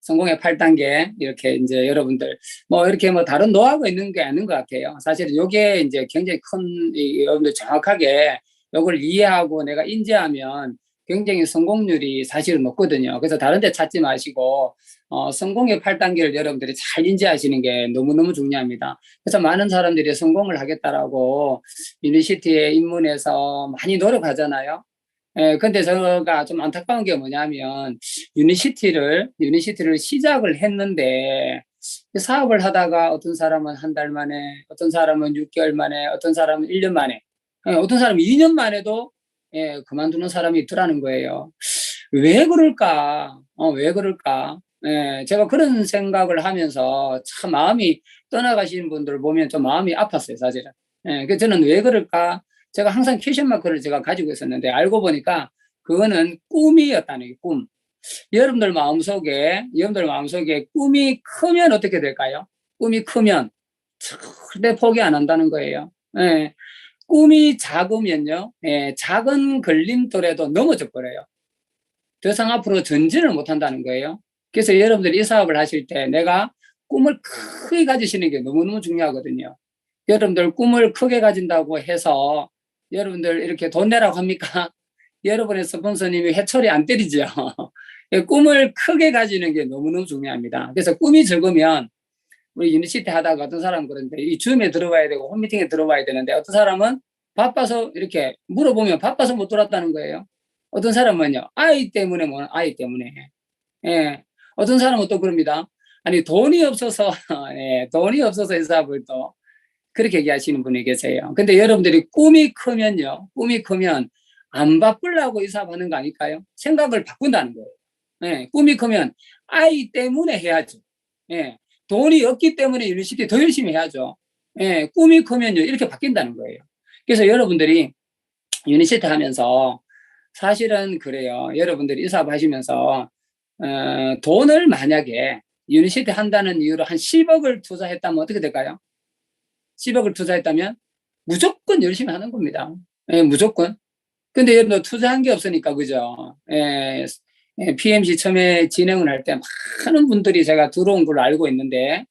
성공의 8단계 이렇게 이제 여러분들 뭐 이렇게 뭐 다른 노하우가 있는 게 아닌 것 같아요. 사실 이게 이제 굉장히 큰 여러분들 정확하게 이걸 이해하고 내가 인지하면 굉장히 성공률이 사실은 높거든요. 그래서 다른 데 찾지 마시고 성공의 8단계를 여러분들이 잘 인지하시는 게 너무너무 중요합니다. 그래서 많은 사람들이 성공을 하겠다라고 유니시티에 입문해서 많이 노력하잖아요. 예, 근데 제가 좀 안타까운 게 뭐냐면, 유니시티를 시작을 했는데, 사업을 하다가 어떤 사람은 한 달 만에, 어떤 사람은 6개월 만에, 어떤 사람은 1년 만에, 예, 어떤 사람은 2년 만에도, 예, 그만두는 사람이 있더라는 거예요. 왜 그럴까? 왜 그럴까? 예, 제가 그런 생각을 하면서 참 마음이 떠나가시는 분들을 보면 좀 마음이 아팠어요, 사실은. 예, 그래서 저는 왜 그럴까? 제가 항상 퀘션 마크를 제가 가지고 있었는데 알고 보니까 그거는 꿈이었다는 게 꿈. 여러분들 마음속에 꿈이 크면 어떻게 될까요? 꿈이 크면 절대 포기 안 한다는 거예요. 예, 꿈이 작으면요, 예, 작은 걸림돌에도 넘어져 버려요. 더 이상 앞으로 전진을 못 한다는 거예요. 그래서 여러분들이 이 사업을 하실 때 내가 꿈을 크게 가지시는 게 너무너무 중요하거든요. 여러분들 꿈을 크게 가진다고 해서 여러분들 이렇게 돈 내라고 합니까? 여러분의 스폰서님이 해초리 안 때리죠. 꿈을 크게 가지는 게 너무너무 중요합니다. 그래서 꿈이 적으면 우리 유니시티 하다가 어떤 사람은 그런데 이 줌에 들어와야 되고 홈미팅에 들어와야 되는데 어떤 사람은 바빠서 이렇게 물어보면 바빠서 못 들어왔다는 거예요. 어떤 사람은요, 아이 때문에 뭐 아이 때문에. 예. 어떤 사람은 또 그럽니다. 아니 돈이 없어서 예, 돈이 없어서 이 사업을 또 그렇게 얘기하시는 분이 계세요. 근데 여러분들이 꿈이 크면요, 꿈이 크면 안 바꾸려고 이 사업 하는 거 아닐까요? 생각을 바꾼다는 거예요. 예, 꿈이 크면 아이 때문에 해야죠. 예, 돈이 없기 때문에 유니시티 더 열심히 해야죠. 예, 꿈이 크면요, 이렇게 바뀐다는 거예요. 그래서 여러분들이 유니시티 하면서 사실은 그래요. 여러분들이 이 사업 하시면서 돈을 만약에 유니시티 한다는 이유로 한 10억을 투자했다면 어떻게 될까요? 10억을 투자했다면 무조건 열심히 하는 겁니다. 예, 무조건. 근데 여러분 투자한 게 없으니까 그죠? 예, PMC 처음에 진행을 할 때 많은 분들이 제가 들어온 걸로 알고 있는데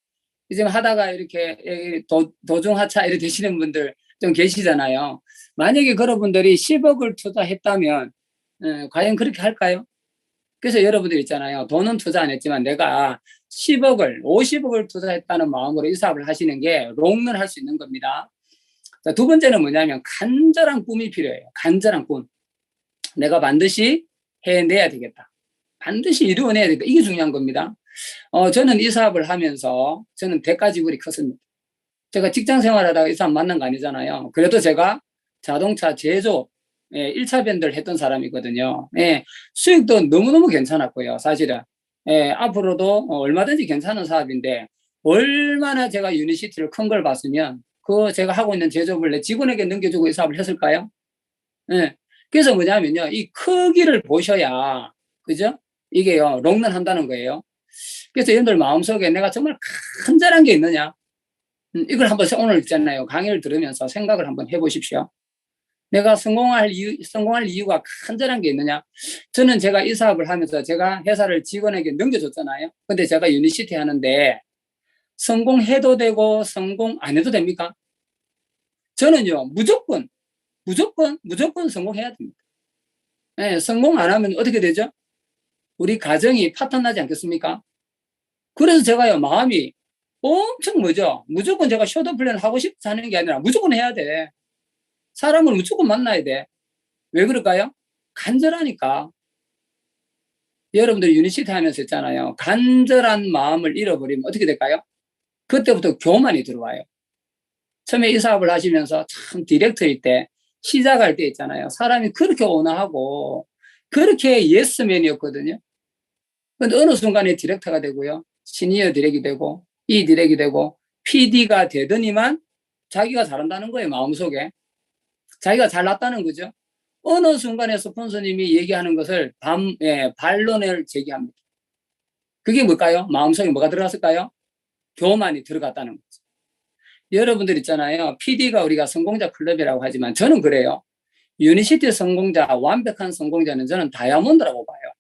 이제 하다가 이렇게 도중하차 이렇게 되시는 분들 좀 계시잖아요. 만약에 그런 분들이 10억을 투자했다면 과연 그렇게 할까요? 그래서 여러분들 있잖아요. 돈은 투자 안 했지만 내가 10억을, 50억을 투자했다는 마음으로 이 사업을 하시는 게 롱런 할 수 있는 겁니다. 자, 두 번째는 뭐냐면 간절한 꿈이 필요해요. 간절한 꿈. 내가 반드시 해내야 되겠다. 반드시 이루어내야 되겠다. 이게 중요한 겁니다. 저는 이 사업을 하면서 저는 대가 지불이 컸습니다. 제가 직장 생활하다가 이 사람 만난 거 아니잖아요. 그래도 제가 자동차 제조 1차 변도를 했던 사람이거든요. 예, 수익도 너무너무 괜찮았고요. 사실은 앞으로도 얼마든지 괜찮은 사업인데 얼마나 제가 유니시티를 큰 걸 봤으면 그 제가 하고 있는 제조업을 내 직원에게 넘겨주고 이 사업을 했을까요? 예, 그래서 뭐냐면요, 이 크기를 보셔야 그죠? 이게요 롱런 한다는 거예요. 그래서 여러분들 마음속에 내가 정말 간절한 게 있느냐, 이걸 한번 오늘 있잖아요 강의를 들으면서 생각을 한번 해보십시오. 내가 성공할 이유가 간절한 게 있느냐? 저는 제가 이 사업을 하면서 제가 회사를 직원에게 넘겨줬잖아요. 근데 제가 유니시티 하는데 성공해도 되고 성공 안 해도 됩니까? 저는요, 무조건 성공해야 됩니다. 네, 성공 안 하면 어떻게 되죠? 우리 가정이 파탄나지 않겠습니까? 그래서 제가요, 마음이 엄청 뭐죠? 무조건 제가 쇼더 플랜 하고 싶어서 하는 게 아니라 무조건 해야 돼. 사람을 무조건 만나야 돼. 왜 그럴까요? 간절하니까. 여러분들이 유니시티 하면서 있잖아요. 간절한 마음을 잃어버리면 어떻게 될까요? 그때부터 교만이 들어와요. 처음에 이 사업을 하시면서 참 디렉터일 때, 시작할 때 있잖아요. 사람이 그렇게 온화하고, 그렇게 예스맨이었거든요. 근데 어느 순간에 디렉터가 되고요. 시니어 디렉이 되고, 이 디렉이 되고, PD가 되더니만 자기가 잘한다는 거예요, 마음속에. 자기가 잘났다는 거죠. 어느 순간에 스폰서님이 얘기하는 것을 반론을 제기합니다. 그게 뭘까요? 마음속에 뭐가 들어갔을까요? 교만이 들어갔다는 거죠. 여러분들 있잖아요. PD가 우리가 성공자 클럽이라고 하지만 저는 그래요. 유니시티 성공자, 완벽한 성공자는 저는 다이아몬드라고 봐요.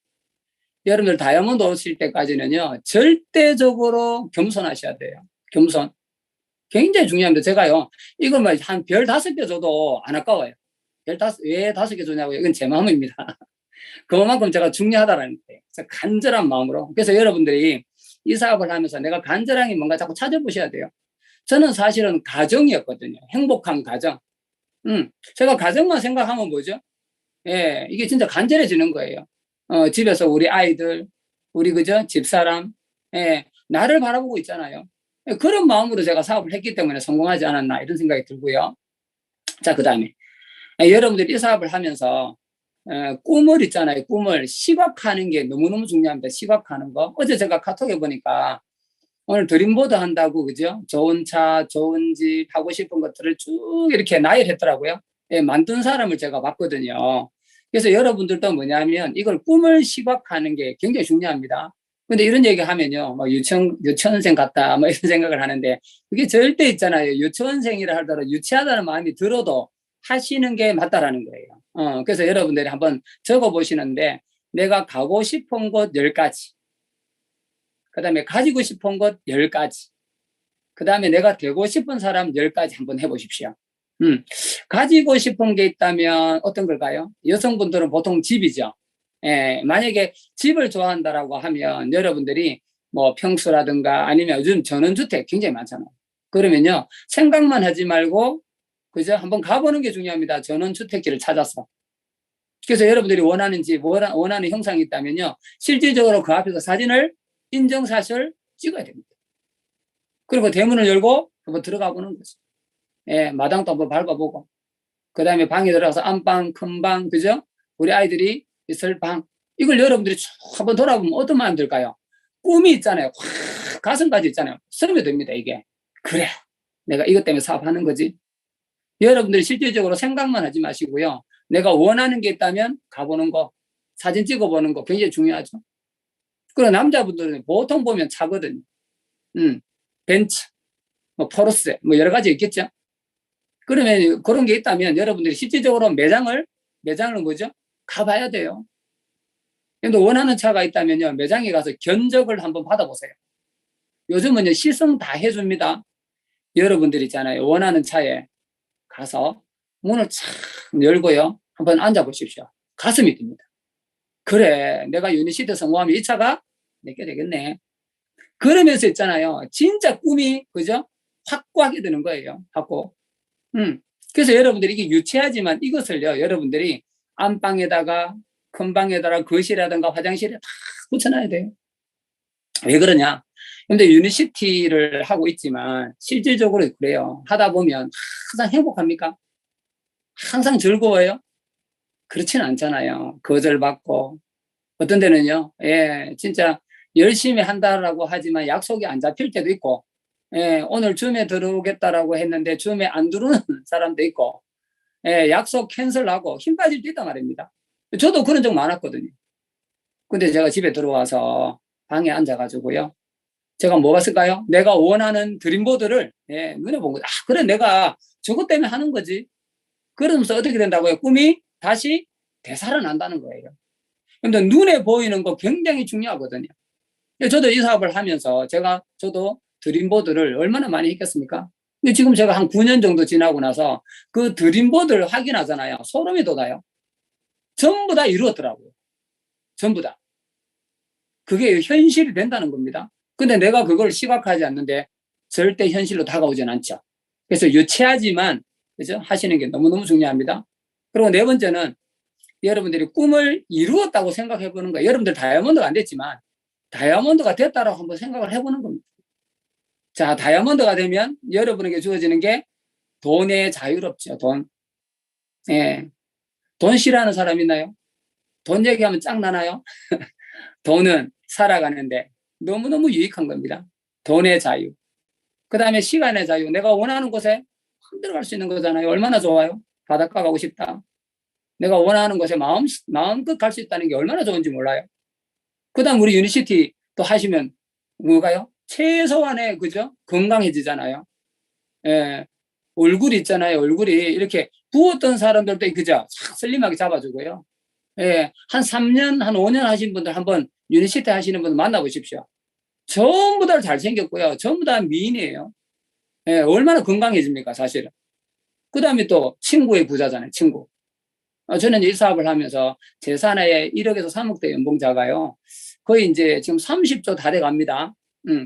여러분들 다이아몬드 오실 때까지는요, 절대적으로 겸손하셔야 돼요. 겸손. 굉장히 중요합니다. 제가요, 이걸 한 별 5개 줘도 안 아까워요. 왜 5개 주냐고요? 이건 제 마음입니다. 그만큼 제가 중요하다라는 거예요. 그래서 간절한 마음으로. 그래서 여러분들이 이 사업을 하면서 내가 간절하게 뭔가 자꾸 찾아보셔야 돼요. 저는 사실은 가정이었거든요. 행복한 가정. 제가 가정만 생각하면 뭐죠? 예, 이게 진짜 간절해지는 거예요. 집에서 우리 아이들, 우리 그죠? 집사람, 예, 나를 바라보고 있잖아요. 예, 그런 마음으로 제가 사업을 했기 때문에 성공하지 않았나 이런 생각이 들고요. 자, 그 다음에 여러분들이 이 사업을 하면서 꿈을 있잖아요. 꿈을 시각화하는 게 너무너무 중요합니다. 시각화하는 거. 어제 제가 카톡에 보니까 오늘 드림보드 한다고 그죠? 좋은 차, 좋은 집, 하고 싶은 것들을 쭉 이렇게 나열했더라고요. 예, 만든 사람을 제가 봤거든요. 그래서 여러분들도 뭐냐면 이걸 꿈을 시각화하는 게 굉장히 중요합니다. 근데 이런 얘기 하면요, 뭐 유치원생 같다, 뭐 이런 생각을 하는데 그게 절대 있잖아요. 유치원생이라 하더라도 유치하다는 마음이 들어도 하시는 게 맞다라는 거예요. 그래서 여러분들이 한번 적어 보시는데 내가 가고 싶은 곳 10가지. 그 다음에 가지고 싶은 것 10가지. 그 다음에 내가 되고 싶은 사람 10가지 한번 해보십시오. 가지고 싶은 게 있다면 어떤 걸까요? 여성분들은 보통 집이죠. 예, 만약에 집을 좋아한다라고 하면 여러분들이 뭐 평수라든가 아니면 요즘 전원주택 굉장히 많잖아요. 그러면요, 생각만 하지 말고, 그죠? 한번 가보는 게 중요합니다. 전원주택지를 찾아서. 그래서 여러분들이 원하는 집, 원하는 형상이 있다면요, 실질적으로 그 앞에서 사진을 인증샷을 찍어야 됩니다. 그리고 대문을 열고 한번 들어가 보는 거죠. 예, 마당도 한번 밟아보고. 그 다음에 방에 들어가서 안방, 큰방, 그죠? 우리 아이들이 있을 방. 이걸 여러분들이 쭉 한번 돌아보면 어떤 마음이 들까요? 꿈이 있잖아요. 확 가슴까지 있잖아요. 스며듭니다, 이게. 그래. 내가 이것 때문에 사업하는 거지. 여러분들이 실질적으로 생각만 하지 마시고요. 내가 원하는 게 있다면 가보는 거, 사진 찍어보는 거 굉장히 중요하죠. 그리고 남자분들은 보통 보면 차거든요. 벤츠, 뭐 포르쉐, 뭐 여러 가지 있겠죠. 그러면 그런 게 있다면 여러분들이 실질적으로 매장을 뭐죠? 가봐야 돼요. 근데 원하는 차가 있다면요, 매장에 가서 견적을 한번 받아보세요. 요즘은요, 시승 다 해줍니다. 여러분들 있잖아요. 원하는 차에 가서 문을 착 열고요, 한번 앉아보십시오. 가슴이 듭니다. 그래, 내가 유니시티 성공하면 이 차가 내게 되겠네. 그러면서 있잖아요. 진짜 꿈이, 그죠? 확고하게 되는 거예요. 확고. 그래서 여러분들이 이게 유치하지만 이것을요, 여러분들이 안방에다가, 큰 방에다가, 거실이라든가 화장실에 다 붙여놔야 돼요. 왜 그러냐? 근데 유니시티를 하고 있지만 실질적으로 그래요. 하다 보면 항상 행복합니까? 항상 즐거워요? 그렇지는 않잖아요. 거절받고. 어떤 데는요, 예, 진짜 열심히 한다라고 하지만 약속이 안 잡힐 때도 있고, 예, 오늘 줌에 들어오겠다라고 했는데 줌에 안 들어오는 사람도 있고, 예, 약속 캔슬하고 힘 빠질 때 있단 말입니다. 저도 그런 적 많았거든요. 근데 제가 집에 들어와서 방에 앉아가지고요, 제가 뭐 봤을까요? 내가 원하는 드림보드를, 예, 눈에 본 거죠. 아, 그래, 내가 저것 때문에 하는 거지. 그러면서 어떻게 된다고요? 꿈이 다시 되살아난다는 거예요. 근데 눈에 보이는 거 굉장히 중요하거든요. 저도 이 사업을 하면서 저도 드림보드를 얼마나 많이 했겠습니까? 근데 지금 제가 한 9년 정도 지나고 나서 그 드림보드를 확인하잖아요. 소름이 돋아요. 전부 다 이루었더라고요. 전부 다. 그게 현실이 된다는 겁니다. 근데 내가 그걸 시각하지 않는데 절대 현실로 다가오진 않죠. 그래서 유치하지만, 그죠? 하시는 게 너무너무 중요합니다. 그리고 네 번째는 여러분들이 꿈을 이루었다고 생각해 보는 거예요. 여러분들 다이아몬드가 안 됐지만 다이아몬드가 됐다라고 한번 생각을 해보는 겁니다. 자, 다이아몬드가 되면 여러분에게 주어지는 게 돈의 자유롭죠. 돈. 예. 돈 싫어하는 사람 있나요? 돈 얘기하면 짱나나요? 돈은 살아가는데 너무너무 유익한 겁니다. 돈의 자유. 그 다음에 시간의 자유. 내가 원하는 곳에 마음대로 갈 수 있는 거잖아요. 얼마나 좋아요? 바닷가 가고 싶다. 내가 원하는 곳에 마음껏 갈 수 있다는 게 얼마나 좋은지 몰라요. 그 다음 우리 유니시티 또 하시면 뭐가요? 최소한의, 그죠? 건강해지잖아요. 예. 얼굴이 있잖아요. 얼굴이 이렇게 부었던 사람들도, 그죠? 싹 슬림하게 잡아주고요. 예, 한 3년, 한 5년 하신 분들 한번 유니시티 하시는 분들 만나보십시오. 전부 다 잘생겼고요. 전부 다 미인이에요. 예, 얼마나 건강해집니까, 사실은. 그 다음에 또 친구의 부자잖아요, 친구. 저는 이 사업을 하면서 제 사내에 1억에서 3억대 연봉자가요. 거의 이제 지금 30조 다 돼 갑니다.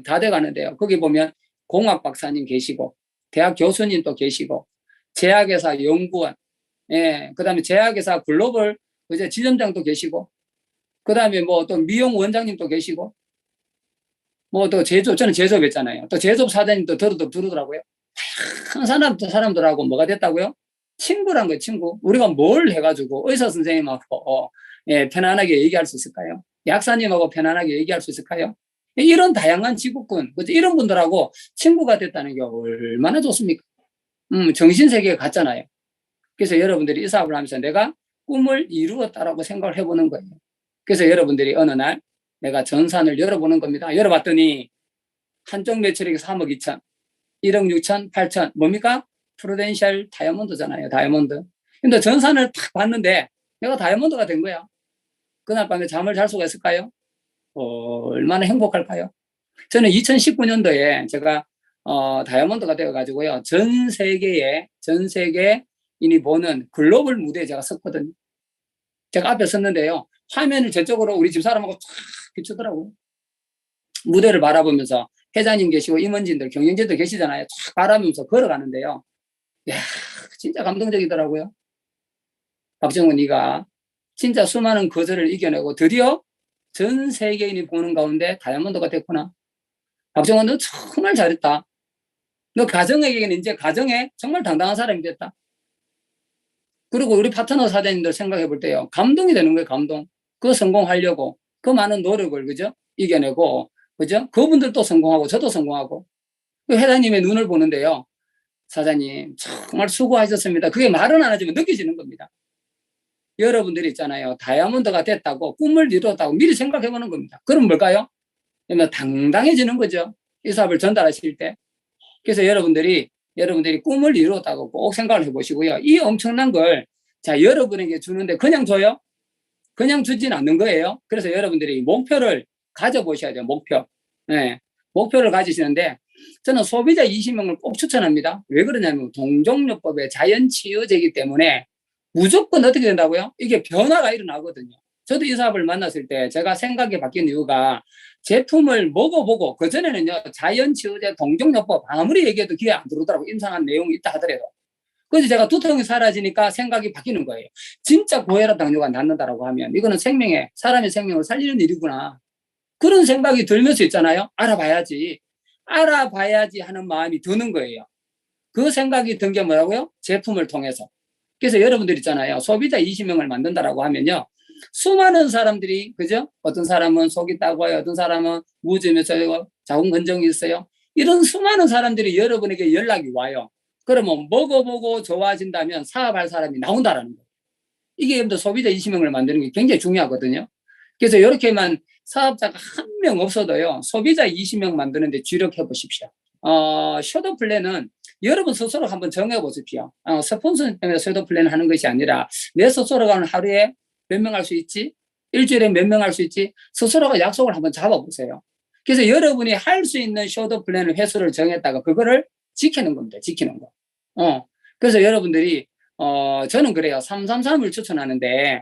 다 돼 가는데요. 거기 보면 공학 박사님 계시고, 대학 교수님 또 계시고, 제약회사 연구원, 예, 그 다음에 제약회사 글로벌 이제 지점장도 계시고, 그 다음에 뭐 또 미용 원장님도 계시고, 뭐 또 제조업, 저는 제조업했잖아요. 또 제조업 사장님도 들으더라고요. 사람들하고 뭐가 됐다고요? 친구란 거예요, 친구. 우리가 뭘 해가지고 의사 선생님하고 예, 편안하게 얘기할 수 있을까요? 약사님하고 편안하게 얘기할 수 있을까요? 이런 다양한 직업군, 이런 분들하고 친구가 됐다는 게 얼마나 좋습니까? 정신세계에 갔잖아요. 그래서 여러분들이 이 사업을 하면서 내가 꿈을 이루었다라고 생각을 해보는 거예요. 그래서 여러분들이 어느 날 내가 전산을 열어보는 겁니다. 열어봤더니 한쪽 매출액이 3억 2천, 1억 6천, 8천, 뭡니까? 프루덴셜 다이아몬드잖아요, 다이아몬드. 근데 전산을 탁 봤는데 내가 다이아몬드가 된 거야. 그날 밤에 잠을 잘 수가 있을까요? 얼마나 행복할까요? 저는 2019년도에 제가 다이아몬드가 되어가지고요. 전 세계인이 보는 글로벌 무대에 제가 섰거든요. 제가 앞에 섰는데요. 화면을 저쪽으로 우리 집사람하고 쫙 비추더라고요. 무대를 바라보면서 회장님 계시고 임원진들, 경영진들 계시잖아요. 쫙 바라보면서 걸어가는데요. 야, 진짜 감동적이더라고요. 박정훈, 네가 진짜 수많은 거절을 이겨내고 드디어 전 세계인이 보는 가운데 다이아몬드가 됐구나. 박정훈, 너 정말 잘했다. 너 가정에게는 이제 가정에 정말 당당한 사람이 됐다. 그리고 우리 파트너 사장님들 생각해 볼 때요. 감동이 되는 거예요, 감동. 그 성공하려고 그 많은 노력을, 그죠? 이겨내고, 그죠? 그분들도 성공하고 저도 성공하고. 그 회장님의 눈을 보는데요. 사장님, 정말 수고하셨습니다. 그게 말은 안 하지만 느껴지는 겁니다. 여러분들이 있잖아요. 다이아몬드가 됐다고, 꿈을 이뤘다고 미리 생각해 보는 겁니다. 그럼 뭘까요? 그러면 당당해지는 거죠. 이 사업을 전달하실 때. 그래서 여러분들이 꿈을 이뤘다고 꼭 생각을 해보시고요. 이 엄청난 걸, 자, 여러분에게 주는데 그냥 줘요? 그냥 주진 않는 거예요. 그래서 여러분들이 목표를 가져보셔야 돼요. 목표. 네. 목표를 가지시는데 저는 소비자 20명을 꼭 추천합니다. 왜 그러냐면 동종요법의 자연치유제이기 때문에 무조건 어떻게 된다고요? 이게 변화가 일어나거든요. 저도 이 사업을 만났을 때 제가 생각이 바뀐 이유가 제품을 먹어보고, 그전에는요, 자연치유제, 동종요법 아무리 얘기해도 귀에 안 들어오더라고. 임상한 내용이 있다 하더라도. 그래서 제가 두통이 사라지니까 생각이 바뀌는 거예요. 진짜 고혈압 당뇨가 낫는다라고 하면 이거는 사람의 생명을 살리는 일이구나. 그런 생각이 들면서 있잖아요. 알아봐야지 하는 마음이 드는 거예요. 그 생각이 든 게 뭐라고요? 제품을 통해서. 그래서 여러분들 있잖아요. 소비자 20명을 만든다라고 하면요. 수많은 사람들이, 그죠? 어떤 사람은 속이 따가워요. 어떤 사람은 무좀이 있어요. 자궁근종이 있어요. 이런 수많은 사람들이 여러분에게 연락이 와요. 그러면 먹어보고 좋아진다면 사업할 사람이 나온다라는 거예요. 이게 여러분들 소비자 20명을 만드는 게 굉장히 중요하거든요. 그래서 이렇게만 사업자가 한 명 없어도요. 소비자 20명 만드는데 주력해 보십시오. 셔도 플랜은 여러분 스스로 한번 정해보십시오. 스폰서 때문에 셔도 플랜 하는 것이 아니라 내 스스로가 하루에 몇 명 할 수 있지? 일주일에 몇 명 할 수 있지? 스스로가 약속을 한번 잡아보세요. 그래서 여러분이 할 수 있는 셔도 플랜을 횟수를 정했다가 그거를 지키는 겁니다. 지키는 거. 그래서 여러분들이 저는 그래요. 333을 추천하는데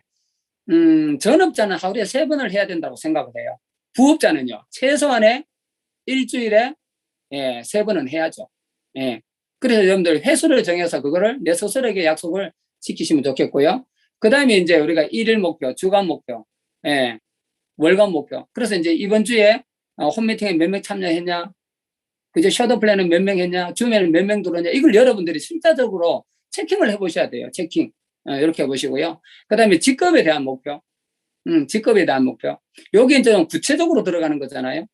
전업자는 하루에 3번을 해야 된다고 생각을 해요. 부업자는요. 최소한의 일주일에 3번은 해야죠. 예. 그래서 여러분들 횟수를 정해서 그거를 내 스스로에게 약속을 지키시면 좋겠고요. 그 다음에 이제 우리가 일일 목표, 주간 목표, 월간 목표. 그래서 이제 이번 주에 홈미팅에 몇 명 참여했냐, 그죠? 셔도 플랜은 몇 명 했냐, 주면은 몇 명 들어오냐, 이걸 여러분들이 숫자적으로 체킹을 해보셔야 돼요. 체킹. 이렇게 해보시고요. 그 다음에 직급에 대한 목표. 직급에 대한 목표. 여기 이제 좀 구체적으로 들어가는 거잖아요.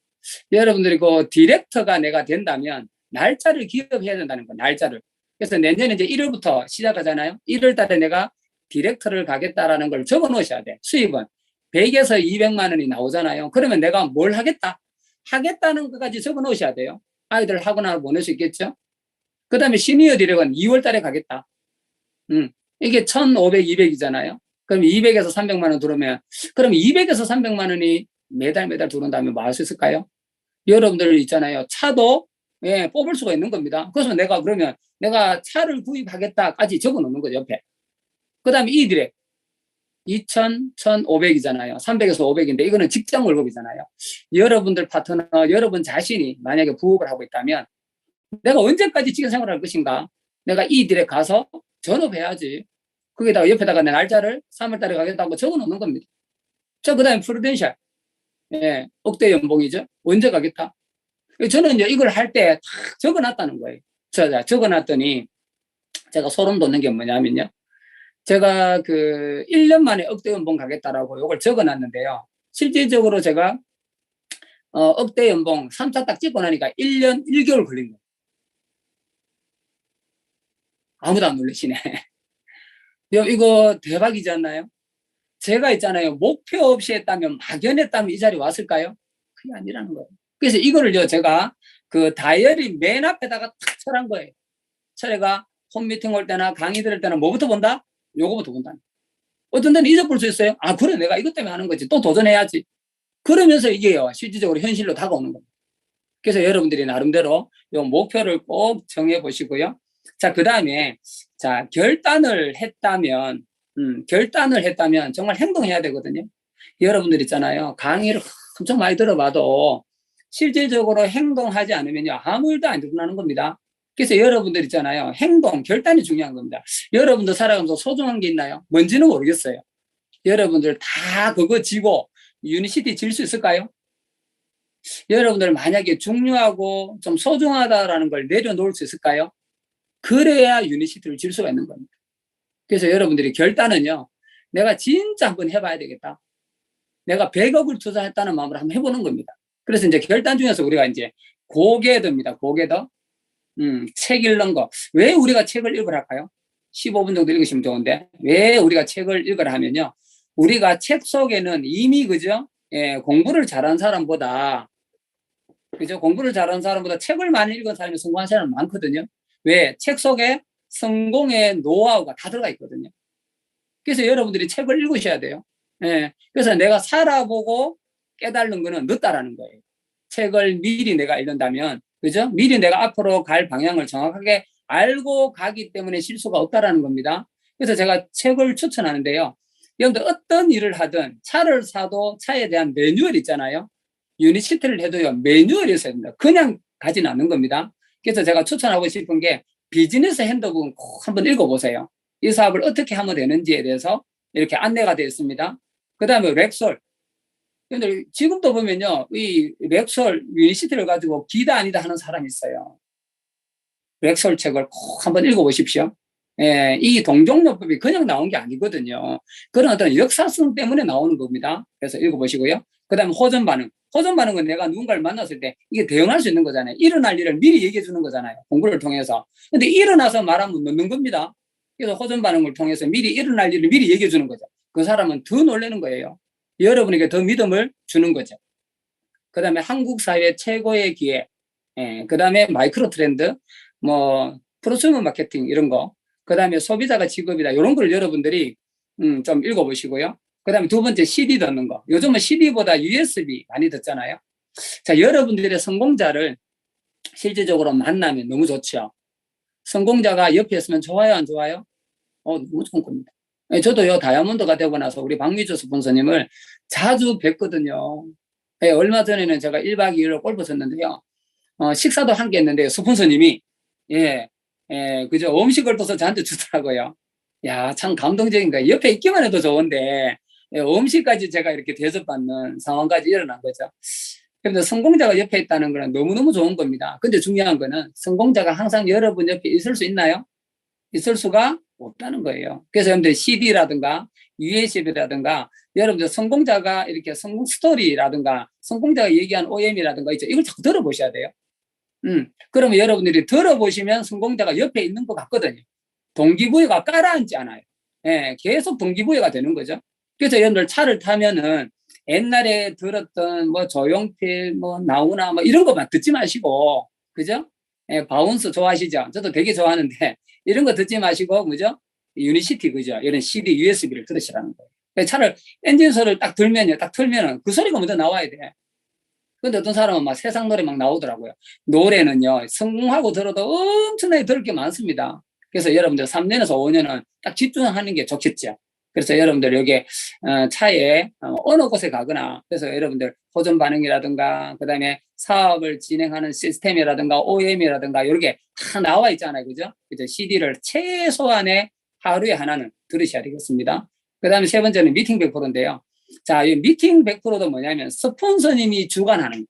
여러분들이 그 디렉터가 내가 된다면 날짜를 기억해야 된다는 거예요. 날짜를. 그래서 내년에 이제 1월부터 시작하잖아요. 1월 달에 내가 디렉터를 가겠다라는 걸 적어 놓으셔야 돼. 수입은 100에서 200만 원이 나오잖아요. 그러면 내가 뭘 하겠다? 하겠다는 것까지 적어 놓으셔야 돼요. 아이들 학원을 보낼 수 있겠죠? 그 다음에 시니어 디렉은 2월 달에 가겠다. 이게 1,500, 200이잖아요. 그럼 200에서 300만 원 들어오면, 그럼 200에서 300만 원이 매달 들어온다면 뭐 할 수 있을까요? 여러분들 있잖아요. 차도 예, 뽑을 수가 있는 겁니다. 그래서 내가 그러면 내가 차를 구입하겠다까지 적어 놓는 거죠, 옆에. 그 다음에 이들의 2,000, 1,500이잖아요. 300에서 500인데 이거는 직장 월급이잖아요. 여러분들 파트너, 여러분 자신이 만약에 부업을 하고 있다면 내가 언제까지 직장 생활을 할 것인가? 내가 이들에 가서 전업해야지. 거기다가 옆에다가 내 날짜를 3월달에 가겠다고 적어 놓는 겁니다. 자, 그 다음에 프루덴셜. 예, 억대 연봉이죠. 언제 가겠다? 저는 이제 이걸 할 때 다 적어 놨다는 거예요. 자, 적어 놨더니 제가 소름 돋는 게 뭐냐면요. 제가 그 1년 만에 억대 연봉 가겠다라고 이걸 적어 놨는데요. 실질적으로 제가 억대 연봉 3차 딱 찍고 나니까 1년 1개월 걸린 거예요. 아무도 안 놀라시네. 이거 대박이지 않나요? 제가 있잖아요. 목표 없이 했다면, 막연했다면 이 자리에 왔을까요? 그게 아니라는 거예요. 그래서 이거를요, 제가 그 다이어리 맨 앞에다가 탁 철한 거예요. 철회가 홈미팅 올 때나 강의 들을 때나 뭐부터 본다? 요거부터 본다. 어떤 데는 잊어볼 수 있어요. 아, 그래, 내가 이것 때문에 하는 거지. 또 도전해야지. 그러면서 이게요, 실질적으로 현실로 다가오는 겁니다. 그래서 여러분들이 나름대로 요 목표를 꼭 정해 보시고요. 자, 그 다음에, 자, 결단을 했다면 정말 행동해야 되거든요. 여러분들 있잖아요. 강의를 엄청 많이 들어봐도 실질적으로 행동하지 않으면요, 아무 일도 안 일어나는 겁니다. 그래서 여러분들 있잖아요. 행동, 결단이 중요한 겁니다. 여러분들 살아가면서 소중한 게 있나요? 뭔지는 모르겠어요. 여러분들 다 그거 지고 유니시티 질 수 있을까요? 여러분들 만약에 중요하고 좀 소중하다라는 걸 내려놓을 수 있을까요? 그래야 유니시티를 질 수가 있는 겁니다. 그래서 여러분들이 결단은요, 내가 진짜 한번 해봐야 되겠다. 내가 100억을 투자했다는 마음으로 한번 해보는 겁니다. 그래서 이제 결단 중에서 우리가 이제 고개더입니다. 고개더. 책 읽는 거. 왜 우리가 책을 읽으라 할까요? 15분 정도 읽으시면 좋은데, 왜 우리가 책을 읽으라 하면요, 우리가 책 속에는 이미, 그죠? 예, 공부를 잘한 사람보다, 그죠? 공부를 잘한 사람보다 책을 많이 읽은 사람이 성공한 사람이 많거든요. 왜? 책 속에 성공의 노하우가 다 들어가 있거든요. 그래서 여러분들이 책을 읽으셔야 돼요. 예. 그래서 내가 살아보고 깨달는 거는 늦다라는 거예요. 책을 미리 내가 읽는다면, 그죠? 미리 내가 앞으로 갈 방향을 정확하게 알고 가기 때문에 실수가 없다라는 겁니다. 그래서 제가 책을 추천하는데요. 여러분들 어떤 일을 하든 차를 사도 차에 대한 매뉴얼 있잖아요. 유니시티를 해도요, 매뉴얼이 있어야 됩니다. 그냥 가지는 않는 겁니다. 그래서 제가 추천하고 싶은 게 비즈니스 핸드북 꼭 한번 읽어보세요. 이 사업을 어떻게 하면 되는지에 대해서 이렇게 안내가 되어 있습니다. 그 다음에 렉솔. 근데 지금도 보면요, 이 렉솔 유니시티를 가지고 기다 아니다 하는 사람이 있어요. 렉솔 책을 꼭 한번 읽어보십시오. 예, 이 동종요법이 그냥 나온 게 아니거든요. 그런 어떤 역사성 때문에 나오는 겁니다. 그래서 읽어보시고요. 그 다음에 호전 반응. 호전 반응은 내가 누군가를 만났을 때 이게 대응할 수 있는 거잖아요. 일어날 일을 미리 얘기해 주는 거잖아요. 공부를 통해서. 근데 일어나서 말하면 넣는 겁니다. 그래서 호전 반응을 통해서 미리 일어날 일을 미리 얘기해 주는 거죠. 그 사람은 더 놀라는 거예요. 여러분에게 더 믿음을 주는 거죠. 그 다음에 한국 사회 최고의 기회. 예, 그 다음에 마이크로 트렌드, 뭐, 프로슈머 마케팅 이런 거. 그 다음에 소비자가 직업이다. 이런 걸 여러분들이 좀 읽어보시고요. 그 다음에 두 번째 CD 듣는 거. 요즘은 CD보다 USB 많이 듣잖아요. 자, 여러분들의 성공자를 실질적으로 만나면 너무 좋죠. 성공자가 옆에 있으면 좋아요, 안 좋아요? 너무 좋은 겁니다. 예, 저도요, 다이아몬드가 되고 나서 우리 박미주 스폰서님을 자주 뵀거든요. 예, 얼마 전에는 제가 1박 2일로 골프 쳤는데요. 식사도 함께 했는데 스폰서님이, 예, 예, 그죠. 음식을 떠서 저한테 주더라고요. 야, 참 감동적인 거예요. 옆에 있기만 해도 좋은데, 예, 음식까지 제가 이렇게 대접받는 상황까지 일어난 거죠. 그런데 성공자가 옆에 있다는 거는 너무너무 좋은 겁니다. 근데 중요한 거는 성공자가 항상 여러분 옆에 있을 수 있나요? 있을 수가 없다는 거예요. 그래서 여러분들 CD라든가 USB라든가 여러분들 성공자가 이렇게 성공 스토리라든가 성공자가 얘기한 OM이라든가 있죠. 이걸 자꾸 들어보셔야 돼요. 그러면 여러분들이 들어보시면 성공자가 옆에 있는 것 같거든요. 동기부여가 깔아앉지 않아요. 예, 계속 동기부여가 되는 거죠. 그래서 여러분들 차를 타면은 옛날에 들었던 뭐 조용필, 뭐 나훈아 뭐 이런 것만 듣지 마시고, 그죠? 예, 바운스 좋아하시죠? 저도 되게 좋아하는데 이런 거 듣지 마시고, 그죠? 유니시티, 그죠? 이런 CD, USB를 들으시라는 거예요. 차를, 엔진소를 딱 들면요, 딱 틀면은 그 소리가 먼저 나와야 돼. 근데 어떤 사람은 막 세상 노래 막 나오더라고요. 노래는요, 성공하고 들어도 엄청나게 들을 게 많습니다. 그래서 여러분들 3년에서 5년은 딱 집중하는 게 좋겠죠. 그래서 여러분들 여기 차에 어느 곳에 가거나, 그래서 여러분들 호전 반응이라든가, 그 다음에 사업을 진행하는 시스템이라든가, OEM이라든가, 이런 게 다 나와 있잖아요. 그죠? 그래서 CD를 최소한의 하루에 하나는 들으셔야 되겠습니다. 그 다음에 세 번째는 미팅 100%인데요. 자, 이 미팅 100%도 뭐냐면 스폰서님이 주관하는 거.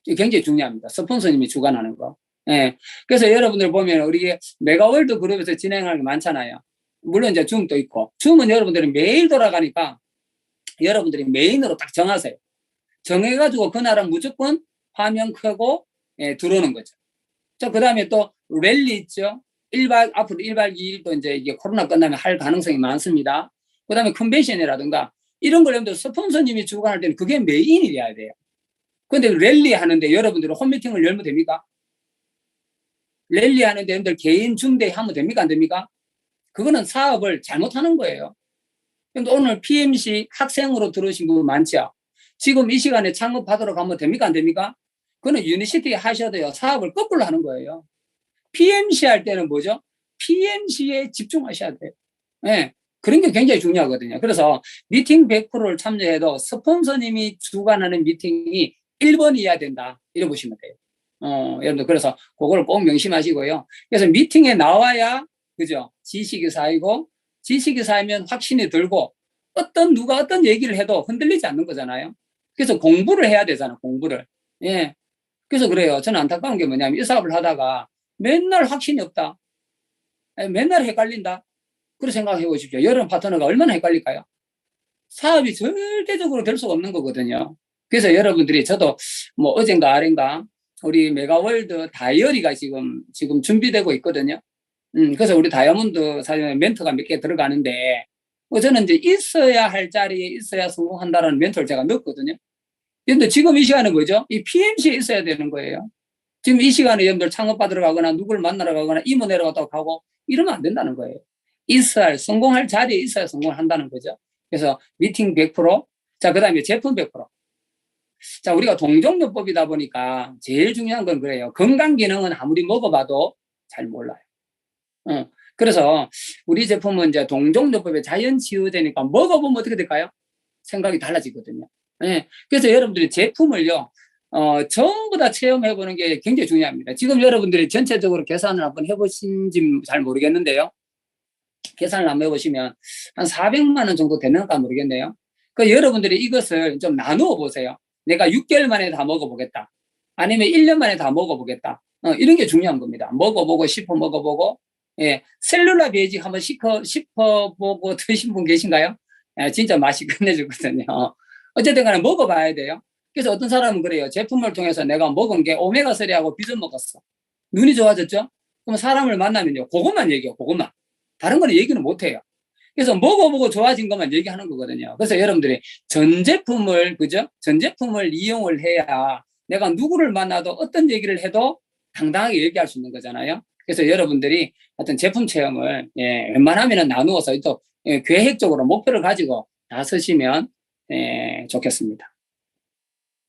이게 굉장히 중요합니다. 스폰서님이 주관하는 거. 예. 그래서 여러분들 보면 우리 메가월드 그룹에서 진행하는 게 많잖아요. 물론 이제 줌도 있고. 줌은 여러분들이 매일 돌아가니까 여러분들이 메인으로 딱 정하세요. 정해가지고 그날은 무조건 화면 켜고 들어오는 거죠. 자, 그 다음에 또 랠리 있죠. 앞으로 1박 2일도 이제 이게 코로나 끝나면 할 가능성이 많습니다. 그 다음에 컨벤션이라든가 이런 걸 여러분들 스폰서님이 주관할 때는 그게 메인이 돼야 돼요. 근데 랠리 하는데 여러분들은 홈미팅을 열면 됩니까? 랠리 하는데 여러분들 개인 줌대 하면 됩니까? 안 됩니까? 그거는 사업을 잘못하는 거예요. 근데 오늘 PMC 학생으로 들어오신 분 많죠? 지금 이 시간에 창업받으러 가면 됩니까? 안 됩니까? 그거는 유니시티 하셔도요. 사업을 거꾸로 하는 거예요. PMC 할 때는 뭐죠? PMC에 집중하셔야 돼요. 네. 그런 게 굉장히 중요하거든요. 그래서 미팅 100%를 참여해도 스폰서님이 주관하는 미팅이 1번이어야 된다. 이래 보시면 돼요. 여러분들 그래서 그걸 꼭 명심하시고요. 그래서 미팅에 나와야 그죠? 지식이 쌓이고 지식이 쌓이면 확신이 들고 누가 어떤 얘기를 해도 흔들리지 않는 거잖아요. 그래서 공부를 해야 되잖아. 공부를. 예. 그래서 그래요. 저는 안타까운 게 뭐냐면 이 사업을 하다가 맨날 확신이 없다. 맨날 헷갈린다. 그렇게 생각해 보십시오. 여러분 파트너가 얼마나 헷갈릴까요? 사업이 절대적으로 될 수가 없는 거거든요. 그래서 여러분들이 저도 뭐 어젠가 아ren가 우리 메가월드 다이어리가 지금 준비되고 있거든요. 그래서 우리 다이아몬드 사전에 멘토가 몇 개 들어가는데 저는 이제 있어야 할 자리에 있어야 성공한다는 멘토를 제가 넣었거든요. 그런데 지금 이 시간에 뭐죠? 이 PMC에 있어야 되는 거예요. 지금 이 시간에 여러분들 창업받으러 가거나 누구를 만나러 가거나 이모 내려갔다고 가고 이러면 안 된다는 거예요. 성공할 자리에 있어야 성공을 한다는 거죠. 그래서 미팅 100%, 자, 그 다음에 제품 100%. 자, 우리가 동종요법이다 보니까 제일 중요한 건 그래요. 건강기능은 아무리 먹어봐도 잘 몰라요. 그래서 우리 제품은 이제 동종요법에 자연 치유되니까 먹어보면 어떻게 될까요? 생각이 달라지거든요. 네. 그래서 여러분들이 제품을요, 전부 다 체험해보는 게 굉장히 중요합니다. 지금 여러분들이 전체적으로 계산을 한번 해보신지 잘 모르겠는데요. 계산을 한번 해보시면 한 400만 원 정도 되는가 모르겠네요. 그 여러분들이 이것을 좀 나누어 보세요. 내가 6개월 만에 다 먹어보겠다. 아니면 1년 만에 다 먹어보겠다. 이런 게 중요한 겁니다. 먹어보고 씹어 먹어보고. 예, 셀룰라 베이직 한번 씹어보고 드신 분 계신가요? 예, 진짜 맛이 끝내주거든요. 어쨌든 간에 먹어봐야 돼요. 그래서 어떤 사람은 그래요. 제품을 통해서 내가 먹은 게 오메가3하고 비전 먹었어. 눈이 좋아졌죠? 그럼 사람을 만나면요. 그것만 얘기해요. 그것만. 다른 거는 얘기는 못해요. 그래서 먹어보고 좋아진 것만 얘기하는 거거든요. 그래서 여러분들이 전 제품을 이용을 해야 내가 누구를 만나도 어떤 얘기를 해도 당당하게 얘기할 수 있는 거잖아요. 그래서 여러분들이 어떤 제품 체험을 웬만하면 나누어서 또 계획적으로 목표를 가지고 나서시면 좋겠습니다.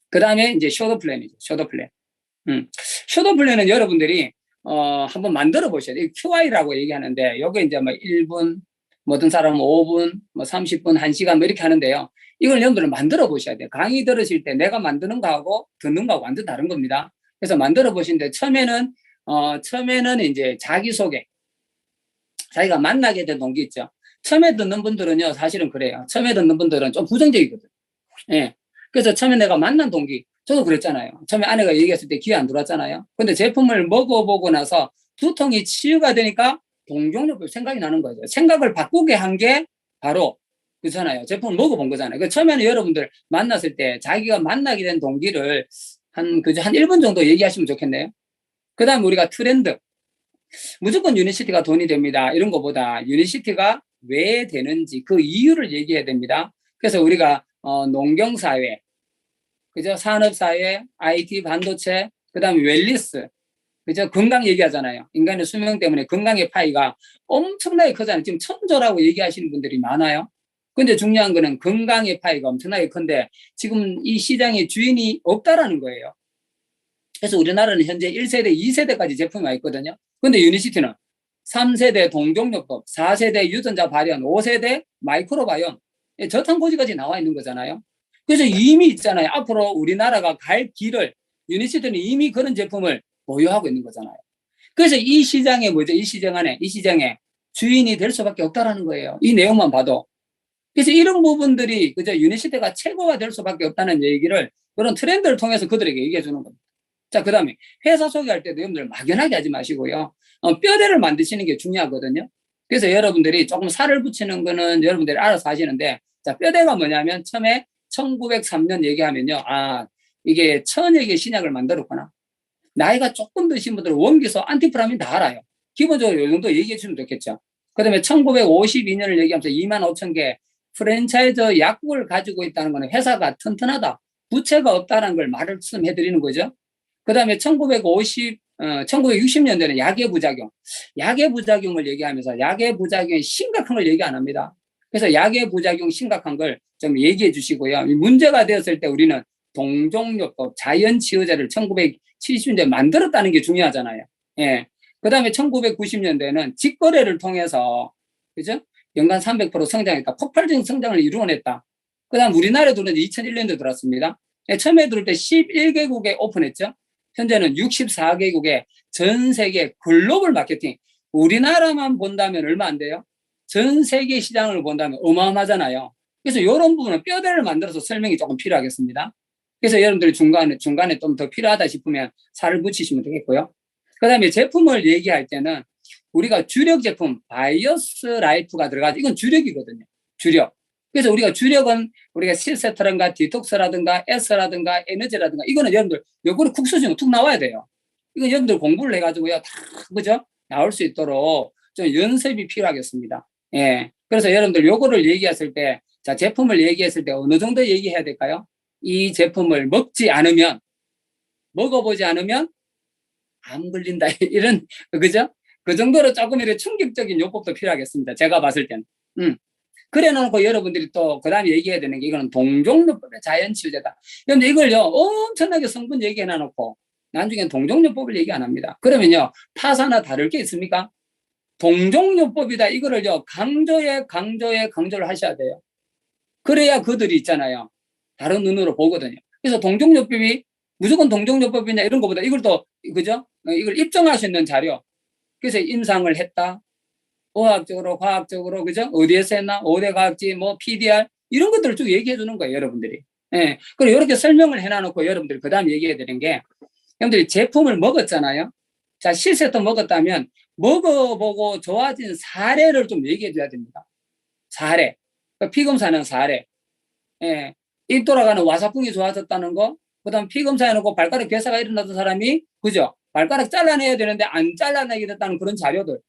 그 다음에 이제 쇼더 플랜이죠. 쇼더 플랜. 쇼더 플랜은 여러분들이 한번 만들어 보셔야 돼요. QI라고 얘기하는데 요게 이제 뭐 1분, 뭐 어떤 사람은 5분, 뭐 30분, 1시간 뭐 이렇게 하는데요. 이걸 여러분들은 만들어 보셔야 돼요. 강의 들으실 때 내가 만드는 거하고 듣는 거하고 완전 다른 겁니다. 그래서 만들어 보시는데 처음에는 이제 자기소개. 자기가 만나게 된 동기 있죠. 처음에 듣는 분들은요, 사실은 그래요. 처음에 듣는 분들은 좀 부정적이거든요. 예. 그래서 처음에 내가 만난 동기, 저도 그랬잖아요. 처음에 아내가 얘기했을 때 귀에 안 들어왔잖아요. 근데 제품을 먹어보고 나서 두통이 치유가 되니까 동종요법 생각이 나는 거죠. 생각을 바꾸게 한 게 바로 그잖아요. 제품을 먹어본 거잖아요. 그 처음에는 여러분들 만났을 때 자기가 만나게 된 동기를 한 1분 정도 얘기하시면 좋겠네요. 그 다음에 우리가 트렌드. 무조건 유니시티가 돈이 됩니다. 이런 것보다 유니시티가 왜 되는지 그 이유를 얘기해야 됩니다. 그래서 우리가 농경사회, 그죠? 산업사회, IT, 반도체, 그 다음에 웰리스, 그죠? 건강 얘기하잖아요. 인간의 수명 때문에 건강의 파이가 엄청나게 크잖아요. 지금 천조라고 얘기하시는 분들이 많아요. 근데 중요한 거는 건강의 파이가 엄청나게 큰데 지금 이 시장에 주인이 없다라는 거예요. 그래서 우리나라는 현재 1세대, 2세대까지 제품이 와 있거든요. 근데 유니시티는 3세대 동종요법, 4세대 유전자 발현, 5세대 마이크로바이옴, 저탄고지까지 나와 있는 거잖아요. 그래서 이미 있잖아요. 앞으로 우리나라가 갈 길을 유니시티는 이미 그런 제품을 보유하고 있는 거잖아요. 그래서 이 시장에 뭐죠? 이 시장에 주인이 될 수밖에 없다라는 거예요. 이 내용만 봐도. 그래서 이런 부분들이 그저 유니시티가 최고가 될 수밖에 없다는 얘기를 그런 트렌드를 통해서 그들에게 얘기해 주는 겁니다. 자, 그 다음에 회사 소개할 때도 여러분들 막연하게 하지 마시고요. 뼈대를 만드시는 게 중요하거든요. 그래서 여러분들이 조금 살을 붙이는 거는 여러분들이 알아서 하시는데, 자, 뼈대가 뭐냐면 처음에 1903년 얘기하면요. 아, 이게 천여 개 신약을 만들었구나. 나이가 조금 드신 분들은 원기소, 안티프라민 다 알아요. 기본적으로 이 정도 얘기해 주면 좋겠죠. 그 다음에 1952년을 얘기하면서 2만 5천 개 프랜차이즈 약국을 가지고 있다는 거는 회사가 튼튼하다. 부채가 없다는 걸 말씀해 드리는 거죠. 그 다음에 1960년대는 약의 부작용. 약의 부작용을 얘기하면서 약의 부작용이 심각한 걸 얘기 안 합니다. 그래서 약의 부작용 심각한 걸 좀 얘기해 주시고요. 문제가 되었을 때 우리는 동종요법, 자연치유제를 1970년대 만들었다는 게 중요하잖아요. 예. 그 다음에 1990년대는 직거래를 통해서, 그죠? 연간 300% 성장했다. 폭발적인 성장을 이루어냈다. 그 다음 우리나라에도 2001년도에 들어왔습니다. 예, 처음에 들어올 때 11개국에 오픈했죠. 현재는 64개국의 전 세계 글로벌 마케팅. 우리나라만 본다면 얼마 안 돼요? 전 세계 시장을 본다면 어마어마하잖아요. 그래서 이런 부분은 뼈대를 만들어서 설명이 조금 필요하겠습니다. 그래서 여러분들이 중간에 좀 더 필요하다 싶으면 살을 붙이시면 되겠고요. 그 다음에 제품을 얘기할 때는 우리가 주력 제품, 바이오스 라이프가 들어가죠. 이건 주력이거든요. 주력. 그래서 우리가 주력은 우리가 실세트라든가 디톡스라든가 S라든가 에너지라든가 이거는 여러분들 요거를 국수적으로 툭 나와야 돼요. 이건 여러분들 공부를 해가지고요. 다, 그죠? 나올 수 있도록 좀 연습이 필요하겠습니다. 예. 그래서 여러분들 요거를 얘기했을 때, 자, 제품을 얘기했을 때 어느 정도 얘기해야 될까요? 이 제품을 먹어보지 않으면 안 걸린다. 이런, 그죠? 그 정도로 조금 이렇게 충격적인 요법도 필요하겠습니다. 제가 봤을 때는. 그래 놓고 여러분들이 또 그 다음에 얘기해야 되는 게 이거는 동종요법의 자연치유제다. 그런데 이걸요, 엄청나게 성분 얘기해 놔놓고 나중엔 동종요법을 얘기 안 합니다. 그러면요, 파사나 다를 게 있습니까? 동종요법이다. 이거를요, 강조를 하셔야 돼요. 그래야 그들이 있잖아요. 다른 눈으로 보거든요. 그래서 동종요법이 무조건 동종요법이냐 이런 것보다 이걸 또, 그죠? 이걸 입증할 수 있는 자료. 그래서 임상을 했다. 의학적으로, 과학적으로, 그죠? 어디에서 했나? 5대 과학지, 뭐, PDR, 이런 것들을 쭉 얘기해 주는 거예요, 여러분들이. 예. 그리고 이렇게 설명을 해놔놓고 여러분들 그 다음 얘기해 드린 게, 여러분들이 제품을 먹었잖아요. 자, 실세트 먹었다면, 먹어보고 좋아진 사례를 좀 얘기해 줘야 됩니다. 사례. 피검사는 사례. 예. 입 돌아가는 와사풍이 좋아졌다는 거, 그 다음 피검사 해놓고 발가락 괴사가 일어나던 사람이, 그죠? 발가락 잘라내야 되는데 안 잘라내게 됐다는 그런 자료들.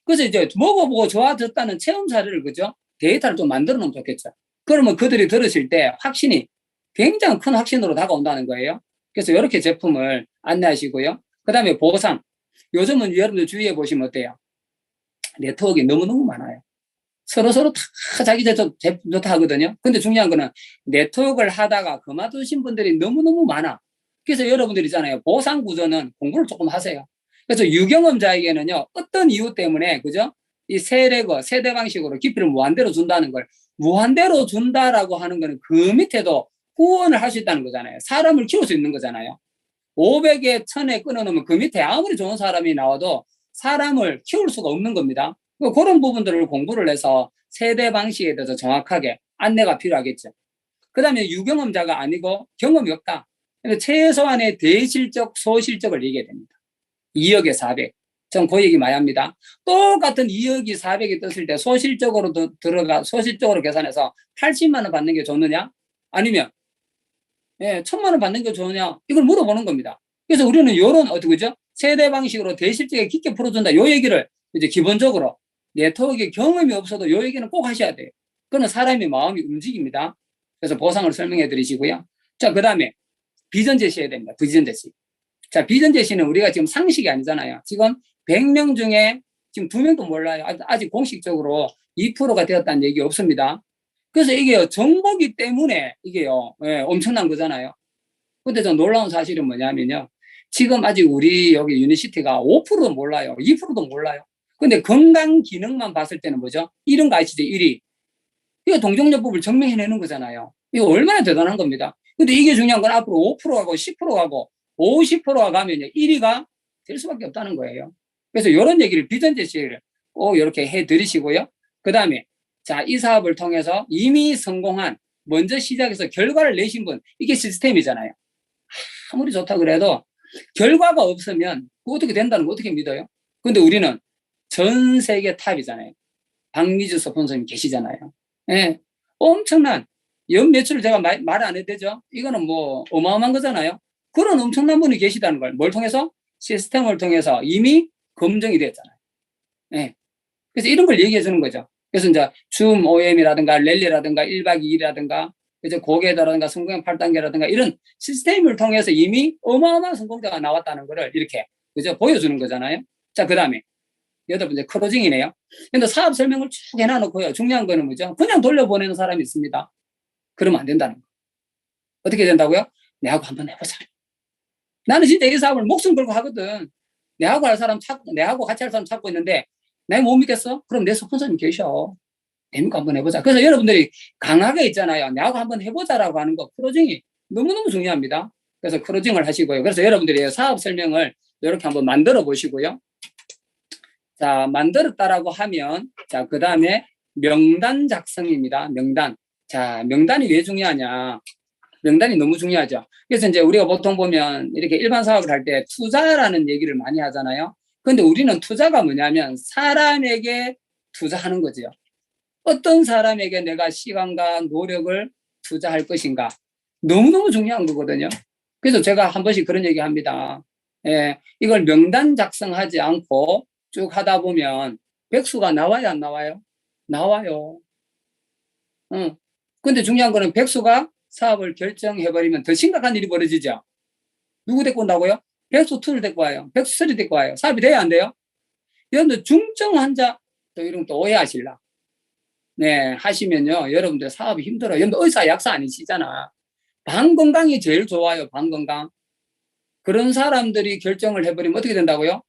그래서 이제 먹어보고 좋아졌다는 체험 사례를, 그죠? 데이터를 좀 만들어 놓으면 좋겠죠. 그러면 그들이 들으실 때 확신이 굉장히 큰 확신으로 다가온다는 거예요. 그래서 이렇게 제품을 안내하시고요. 그 다음에 보상. 요즘은 여러분들 주위에 보시면 어때요? 네트워크가 너무너무 많아요. 서로 다 자기 제품 좋다 하거든요. 근데 중요한 거는 네트워크를 하다가 그만두신 분들이 너무너무 많아. 그래서 여러분들 있잖아요. 보상 구조는 공부를 조금 하세요. 그래서 유경험자에게는요, 어떤 이유 때문에, 그죠? 이 세대 방식으로 기피를 무한대로 준다는 걸, 무한대로 준다라고 하는 거는 그 밑에도 후원을 할 수 있다는 거잖아요. 사람을 키울 수 있는 거잖아요. 500에 1000에 끊어놓으면 그 밑에 아무리 좋은 사람이 나와도 사람을 키울 수가 없는 겁니다. 그런 부분들을 공부를 해서 세대 방식에 대해서 정확하게 안내가 필요하겠죠. 그 다음에 유경험자가 아니고 경험이 없다. 최소한의 대실적, 소실적을 얘기해야 됩니다. 2억에 400. 전 그 얘기 많이 합니다. 똑같은 2억이 400이 떴을 때 소실적으로 소실적으로 계산해서 80만 원 받는 게 좋느냐? 아니면, 예, 1000만 원 받는 게 좋으냐? 이걸 물어보는 겁니다. 그래서 우리는 요런, 어떻게, 그죠? 세대 방식으로 대실적에 깊게 풀어준다. 요 얘기를 이제 기본적으로 네트워크에 경험이 없어도 요 얘기는 꼭 하셔야 돼요. 그거는 사람의 마음이 움직입니다. 그래서 보상을 설명해 드리시고요. 자, 그 다음에 비전 제시해야 됩니다. 비전 제시. 자, 비전 제시는 우리가 지금 상식이 아니잖아요. 지금 100명 중에 지금 2명도 몰라요. 아직 공식적으로 2%가 되었다는 얘기 없습니다. 그래서 이게요, 정보기 때문에 이게요, 예, 엄청난 거잖아요. 근데 좀 놀라운 사실은 뭐냐면요. 지금 아직 우리 여기 유니시티가 5%도 몰라요. 2%도 몰라요. 근데 건강 기능만 봤을 때는 뭐죠? 이런 거 아시죠? 1위. 이거 동종요법을 증명해내는 거잖아요. 이거 얼마나 대단한 겁니다. 근데 이게 중요한 건 앞으로 5%하고 10%하고 50%가 가면 1위가 될 수밖에 없다는 거예요. 그래서 이런 얘기를 비전 제시를 꼭 이렇게 해드리시고요. 그 다음에 자, 이 사업을 통해서 이미 성공한 먼저 시작해서 결과를 내신 분, 이게 시스템이잖아요. 아무리 좋다 그래도 결과가 없으면 어떻게 된다는 거 어떻게 믿어요? 근데 우리는 전 세계 탑이잖아요. 박미주 스폰서님 계시잖아요. 예, 엄청난 연 매출을 제가 말 안 해도 되죠. 이거는 뭐 어마어마한 거잖아요. 그런 엄청난 분이 계시다는 걸 뭘 통해서? 시스템을 통해서 이미 검증이 됐잖아요. 예. 그래서 이런 걸 얘기해 주는 거죠. 그래서 이제 줌 OM이라든가 랠리라든가 1박 2일이라든가 이제 고개다라든가 성공형 8단계라든가 이런 시스템을 통해서 이미 어마어마한 성공자가 나왔다는 거를 이렇게 그죠? 보여주는 거잖아요. 자, 그 다음에 여덟 번째 크로징이네요. 근데 사업 설명을 쭉 해놔놓고요. 중요한 거는 뭐죠? 그냥 돌려보내는 사람이 있습니다. 그러면 안 된다는 거. 어떻게 된다고요? 내하고 한번 해보자. 나는 진짜 이 사업을 목숨 걸고 하거든. 내하고 할 사람 찾고, 내하고 같이 할 사람 찾고 있는데, 내가 못 믿겠어? 그럼 내 스폰서님 계셔. 됩니까? 한번 해보자. 그래서 여러분들이 강하게 있잖아요. 내하고 한번 해보자라고 하는 거, 크로징이 너무너무 중요합니다. 그래서 크로징을 하시고요. 그래서 여러분들이 사업 설명을 이렇게 한번 만들어 보시고요. 자, 만들었다라고 하면, 자, 그 다음에 명단 작성입니다. 명단. 자, 명단이 왜 중요하냐. 명단이 너무 중요하죠. 그래서 이제 우리가 보통 보면 이렇게 일반 사업을 할 때 투자라는 얘기를 많이 하잖아요. 근데 우리는 투자가 뭐냐면 사람에게 투자하는 거죠. 어떤 사람에게 내가 시간과 노력을 투자할 것인가. 너무너무 중요한 거거든요. 그래서 제가 한 번씩 그런 얘기 합니다. 예, 이걸 명단 작성하지 않고 쭉 하다 보면 백수가 나와요, 안 나와요? 나와요. 응. 근데 중요한 거는 백수가 사업을 결정해버리면 더 심각한 일이 벌어지죠. 누구 데리고 온다고요? 백수 2를 데리고 와요. 백수 3 데리고 와요. 사업이 돼야 안 돼요? 여러분들 중증 환자, 또 이런 또 오해하실라. 네, 하시면요. 여러분들 사업이 힘들어요. 여러분들 의사, 약사 아니시잖아. 방 건강이 제일 좋아요, 방 건강. 그런 사람들이 결정을 해버리면 어떻게 된다고요?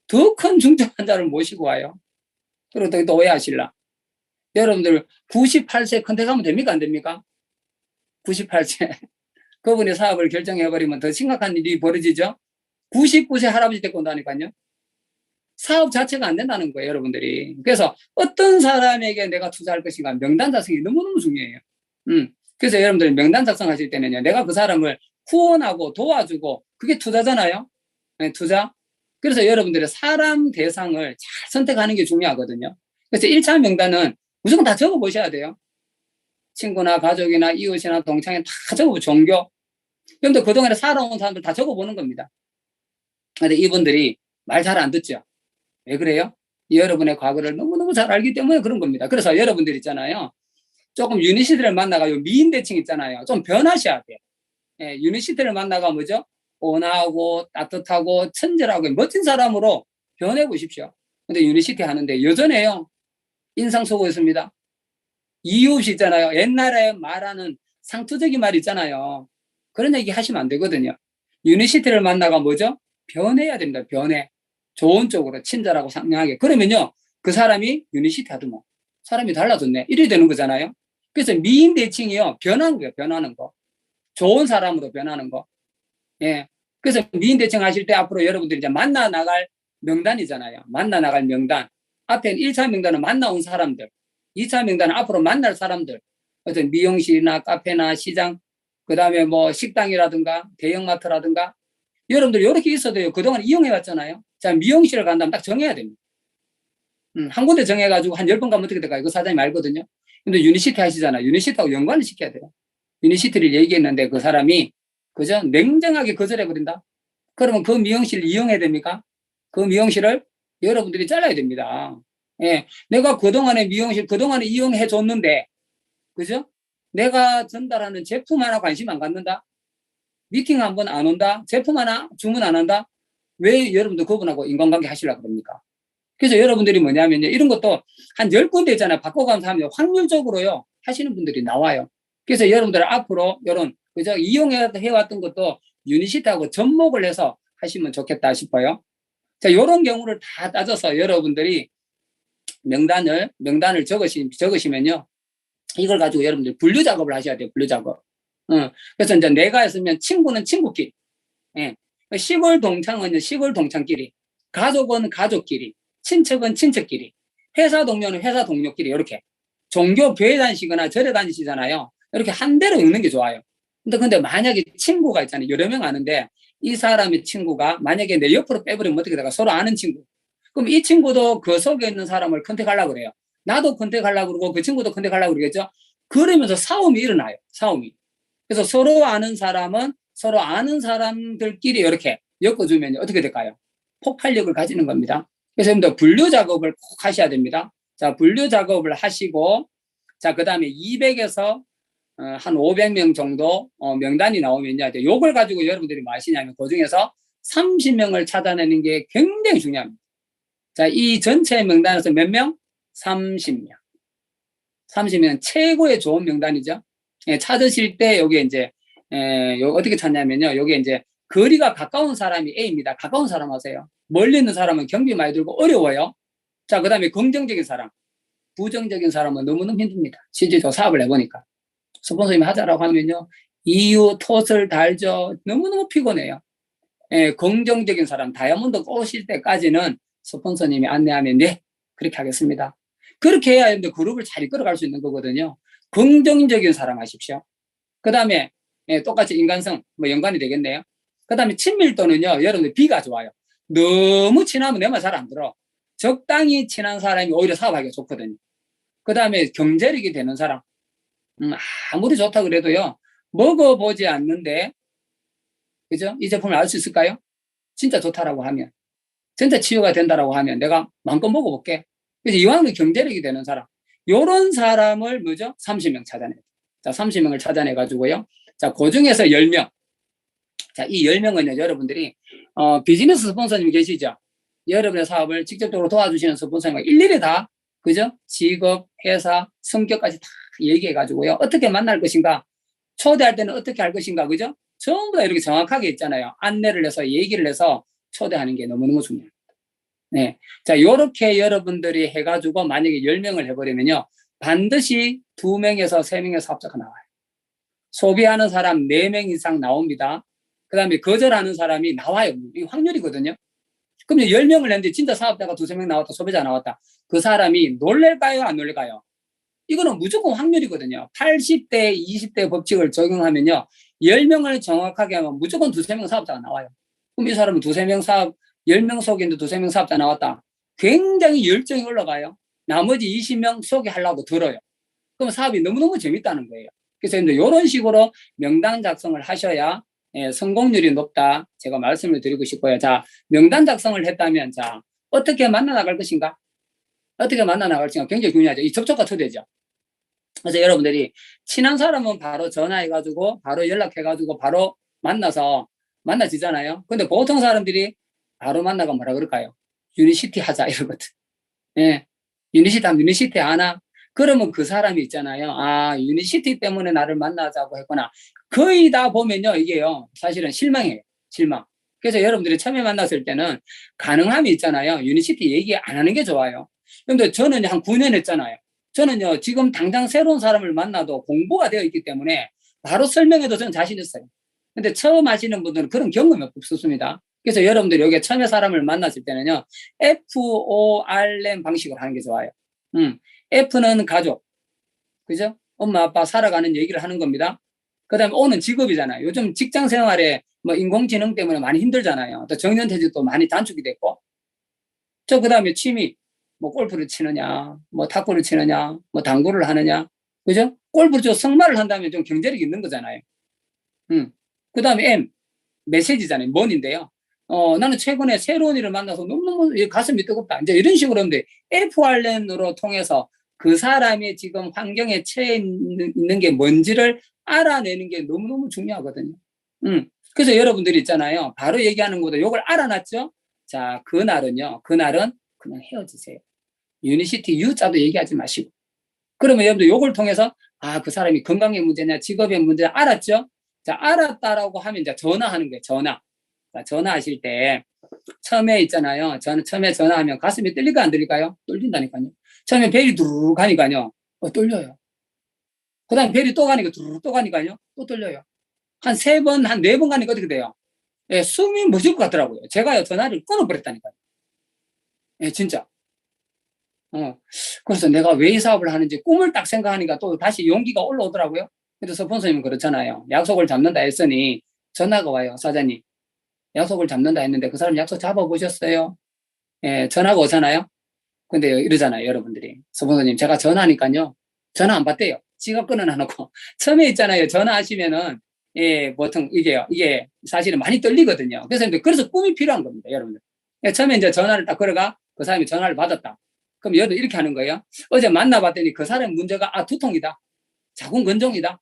더 큰 중증 환자를 모시고 와요. 그리고 또 오해하실라. 여러분들 98세 컨택 하면 됩니까? 안 됩니까? 98세. 그분이 사업을 결정해버리면 더 심각한 일이 벌어지죠? 99세 할아버지 데리고 온다니까요. 사업 자체가 안 된다는 거예요, 여러분들이. 그래서 어떤 사람에게 내가 투자할 것인가 명단 작성이 너무너무 중요해요. 그래서 여러분들이 명단 작성하실 때는요, 내가 그 사람을 후원하고 도와주고 그게 투자잖아요. 네, 투자. 그래서 여러분들의 사람 대상을 잘 선택하는 게 중요하거든요. 그래서 1차 명단은 무조건 다 적어보셔야 돼요. 친구나 가족이나 이웃이나 동창회 다 적어보고 종교. 그런데 그동안에 살아온 사람들 다 적어보는 겁니다. 근데 이분들이 말 잘 안 듣죠. 왜 그래요? 여러분의 과거를 너무너무 잘 알기 때문에 그런 겁니다. 그래서 여러분들 있잖아요. 조금 유니시티를 만나가 요 미인대칭 있잖아요. 좀 변하셔야 돼요. 예, 유니시티를 만나가 뭐죠? 온화하고 따뜻하고 친절하고 멋진 사람으로 변해보십시오. 근데 유니시티 하는데 여전해요. 인상 쓰고 있습니다. 이유 없이 있잖아요. 옛날에 말하는 상투적인 말 있잖아요. 그런 얘기 하시면 안 되거든요. 유니시티를 만나가 뭐죠? 변해야 됩니다. 변해. 좋은 쪽으로 친절하고 상냥하게. 그러면요. 그 사람이 유니시티 하더만. 사람이 달라졌네. 이래 되는 거잖아요. 그래서 미인 대칭이요. 변하는 거예요. 변하는 거. 좋은 사람으로 변하는 거. 예. 그래서 미인 대칭 하실 때 앞으로 여러분들이 이제 만나 나갈 명단이잖아요. 만나 나갈 명단. 앞에 1차 명단은 만나온 사람들. 2차 명단은 앞으로 만날 사람들. 어떤 미용실이나 카페나 시장, 그 다음에 뭐 식당이라든가 대형마트라든가. 여러분들 이렇게 있어도요. 그동안 이용해 왔잖아요. 자, 미용실을 간다면 딱 정해야 됩니다. 한 군데 정해가지고 한 10번 가면 어떻게 될까요? 그 사장님 알거든요. 근데 유니시티 하시잖아요. 유니시티하고 연관을 시켜야 돼요. 유니시티를 얘기했는데 그 사람이 그죠? 냉정하게 거절해버린다. 그러면 그 미용실 이용해야 됩니까? 그 미용실을 여러분들이 잘라야 됩니다. 예. 내가 그동안에 미용실, 그동안에 이용해 줬는데, 그죠? 내가 전달하는 제품 하나 관심 안 갖는다? 미팅 한 번 안 온다? 제품 하나 주문 안 한다? 왜 여러분들 그분하고 인간관계 하시려고 그럽니까? 그래서 여러분들이 뭐냐면요. 이런 것도 한 10군데 있잖아요. 바꿔가면서 하면 확률적으로요. 하시는 분들이 나와요. 그래서 여러분들 앞으로 이런, 그죠? 이용해왔던 것도 유니시트하고 접목을 해서 하시면 좋겠다 싶어요. 자, 이런 경우를 다 따져서 여러분들이 명단을 적으시면요. 이걸 가지고 여러분들 분류 작업을 하셔야 돼요. 분류 작업. 그래서 이제 내가 했으면 친구는 친구끼리, 예. 시골 동창은 시골 동창끼리, 가족은 가족끼리, 친척은 친척끼리, 회사 동료는 회사 동료끼리, 이렇게. 종교 교회 다니시거나 절에 다니시잖아요. 이렇게 한 대로 읽는 게 좋아요. 근데 만약에 친구가 있잖아요. 여러 명 아는데, 이 사람의 친구가 만약에 내 옆으로 빼버리면 어떻게 될까? 서로 아는 친구. 그럼 이 친구도 그 속에 있는 사람을 컨택하려고 그래요. 나도 컨택하려고 그러고 그 친구도 컨택하려고 그러겠죠? 그러면서 싸움이 일어나요. 싸움이. 그래서 서로 아는 사람은 서로 아는 사람들끼리 이렇게 엮어주면 어떻게 될까요? 폭발력을 가지는 겁니다. 그래서 여러분들 분류 작업을 꼭 하셔야 됩니다. 자, 분류 작업을 하시고, 자, 그 다음에 200에서 한 500명 정도 명단이 나오면요. 요걸 가지고 여러분들이 뭐 하시냐면 그 중에서 30명을 찾아내는 게 굉장히 중요합니다. 자, 이 전체 명단에서 몇 명? 30명. 30명 최고의 좋은 명단이죠. 예, 찾으실 때 여기 이제 어떻게 찾냐면요. 여기 이제 거리가 가까운 사람이 A입니다. 가까운 사람 하세요. 멀리 있는 사람은 경비 많이 들고 어려워요. 자, 그다음에 긍정적인 사람, 부정적인 사람은 너무너무 힘듭니다. 실제로 사업을 해보니까 스폰서님이 하자라고 하면요. 이유 톳을 달죠. 너무너무 피곤해요. 예, 긍정적인 사람, 다이아몬드 꼬실 때까지는 스폰서님이 안내하면 네, 그렇게 하겠습니다. 그렇게 해야 여러분들 그룹을 잘 이끌어갈 수 있는 거거든요. 긍정적인 사람 하십시오. 그 다음에 똑같이 인간성 뭐 연관이 되겠네요. 그 다음에 친밀도는요. 여러분들 B가 좋아요. 너무 친하면 내 말 잘 안 들어. 적당히 친한 사람이 오히려 사업하기가 좋거든요. 그 다음에 경제력이 되는 사람. 아무리 좋다 그래도요. 먹어보지 않는데 그죠? 이 제품을 알 수 있을까요? 진짜 좋다라고 하면, 진짜 치유가 된다라고 하면 내가 마음껏 먹어볼게. 그래서 이왕의 경제력이 되는 사람, 요런 사람을 뭐죠? 30명 찾아내요. 자, 30명을 찾아내가지고요. 자, 그 중에서 10명. 자, 이 10명은요, 여러분들이, 비즈니스 스폰서님 계시죠? 여러분의 사업을 직접적으로 도와주시는 스폰서님과 일일이 다, 그죠? 직업, 회사, 성격까지 다 얘기해가지고요. 어떻게 만날 것인가? 초대할 때는 어떻게 할 것인가? 그죠? 전부 다 이렇게 정확하게 있잖아요. 안내를 해서 얘기를 해서 초대하는 게 너무너무 중요합니다. 네. 자, 요렇게 여러분들이 해가지고 만약에 10명을 해버리면요. 반드시 2명에서 3명의 사업자가 나와요. 소비하는 사람 4명 이상 나옵니다. 그 다음에 거절하는 사람이 나와요. 이게 확률이거든요. 그럼 10명을 했는데 진짜 사업자가 2~3명 나왔다, 소비자 나왔다. 그 사람이 놀랄까요? 안 놀랄까요? 이거는 무조건 확률이거든요. 80대, 20대 법칙을 적용하면요. 10명을 정확하게 하면 무조건 2~3명 사업자가 나와요. 그럼 이 사람은 2~3명 사업, 10명 속에 있는데 2~3명 사업자 나왔다. 굉장히 열정이 올라가요. 나머지 20명 소개하려고 들어요. 그럼 사업이 너무너무 재밌다는 거예요. 그래서 이런 식으로 명단 작성을 하셔야 성공률이 높다. 제가 말씀을 드리고 싶고요. 자, 명단 작성을 했다면, 자, 어떻게 만나 나갈 것인가? 어떻게 만나 나갈 것인가 굉장히 중요하죠. 이 접촉과 초대죠. 그래서 여러분들이 친한 사람은 바로 전화해가지고, 바로 연락해가지고, 바로 만나지잖아요. 근데 보통 사람들이 바로 만나가 뭐라 그럴까요? 유니시티 하자, 이러거든. 예. 유니시티 하면 유니시티 하나? 그러면 그 사람이 있잖아요. 아, 유니시티 때문에 나를 만나자고 했구나. 거의 다 보면요, 이게요, 사실은 실망이에요. 실망. 그래서 여러분들이 처음에 만났을 때는 가능함이 있잖아요. 유니시티 얘기 안 하는 게 좋아요. 근데 저는 한 9년 했잖아요. 저는요, 지금 당장 새로운 사람을 만나도 공부가 되어 있기 때문에 바로 설명해도 저는 자신 있어요. 근데 처음 하시는 분들은 그런 경험이 없습니다. 그래서 여러분들이 여기 처음에 사람을 만났을 때는요, FORM 방식으로 하는 게 좋아요. F는 가족. 그죠? 엄마, 아빠 살아가는 얘기를 하는 겁니다. 그 다음에 O는 직업이잖아요. 요즘 직장 생활에 뭐 인공지능 때문에 많이 힘들잖아요. 또 정년퇴직도 많이 단축이 됐고. 그 다음에 취미. 뭐 골프를 치느냐, 뭐 탁구를 치느냐, 뭐 당구를 하느냐. 그죠? 골프를 승마를 한다면 좀 경제력이 있는 거잖아요. 그 다음에 M. 메시지잖아요. 뭔인데요. 나는 최근에 새로운 일을 만나서 너무너무 가슴이 뜨겁다. 이제 이런 식으로 하는데 FRN으로 통해서 그 사람이 지금 환경에 처해 있는 게 뭔지를 알아내는 게 너무너무 중요하거든요. 그래서 여러분들이 있잖아요. 바로 얘기하는 것보다 욕을 알아놨죠? 자, 그날은 그냥 헤어지세요. 유니시티 U자도 얘기하지 마시고. 그러면 여러분들 욕을 통해서, 아, 그 사람이 건강의 문제냐, 직업의 문제냐, 알았죠? 자, 알았다라고 하면 이제 전화하는 거예요, 전화. 자, 전화하실 때, 처음에 있잖아요. 저는 처음에 전화하면 가슴이 떨릴까 안 떨릴까요? 떨린다니까요. 처음에 벨이 두르륵 가니까요. 떨려요. 그 다음에 벨이 또 가니까 두르륵 또 가니까요. 또 떨려요. 한 3번, 한 4번 가니까 어떻게 돼요? 예, 숨이 멎을 것 같더라고요. 제가요, 전화를 끊어버렸다니까요. 예, 진짜. 그래서 내가 왜 이 사업을 하는지 꿈을 딱 생각하니까 또 다시 용기가 올라오더라고요. 그래서 스폰서님은 그렇잖아요. 약속을 잡는다 했으니 전화가 와요. 사장님. 약속을 잡는다 했는데 그 사람 약속 잡아보셨어요? 예, 전화가 오잖아요. 근데 이러잖아요, 여러분들이. 스폰서님, 제가 전화하니까요. 전화 안 받대요. 지가 끊어놔놓고. 처음에 있잖아요. 전화하시면은, 예, 보통 이게 사실은 많이 떨리거든요. 그래서 꿈이 필요한 겁니다, 여러분들. 예, 처음에 이제 전화를 딱 걸어가, 그 사람이 전화를 받았다. 그럼 여러분 이렇게 하는 거예요. 어제 만나봤더니 그 사람 문제가, 두통이다. 자궁근종이다.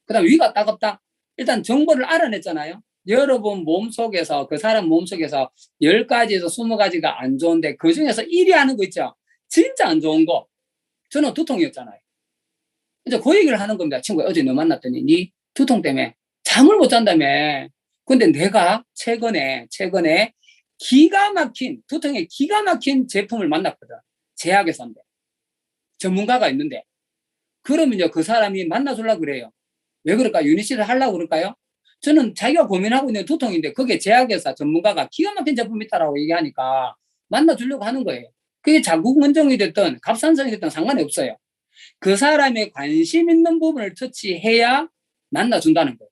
그 다음에 위가 따갑다. 일단 정보를 알아냈잖아요. 여러분 몸속에서, 그 사람 몸속에서 10가지에서 20가지가 안 좋은데 그 중에서 1위 하는 거 있죠. 진짜 안 좋은 거. 저는 두통이었잖아요. 이제 그 얘기를 하는 겁니다. 친구야, 어제 너 만났더니 네 두통 때문에 잠을 못 잔다며. 근데 내가 최근에 기가 막힌, 두통에 기가 막힌 제품을 만났거든. 제약회사인데. 전문가가 있는데. 그러면요, 그 사람이 만나주려고 그래요. 왜 그럴까? 유니시를 하려고 그럴까요? 저는 자기가 고민하고 있는 두통인데 그게 제약회사 전문가가 기가 막힌 제품이 있다라고 얘기하니까 만나주려고 하는 거예요. 그게 자궁근종이 됐든 갑상선이 됐든 상관이 없어요. 그 사람의 관심 있는 부분을 터치해야 만나준다는 거예요.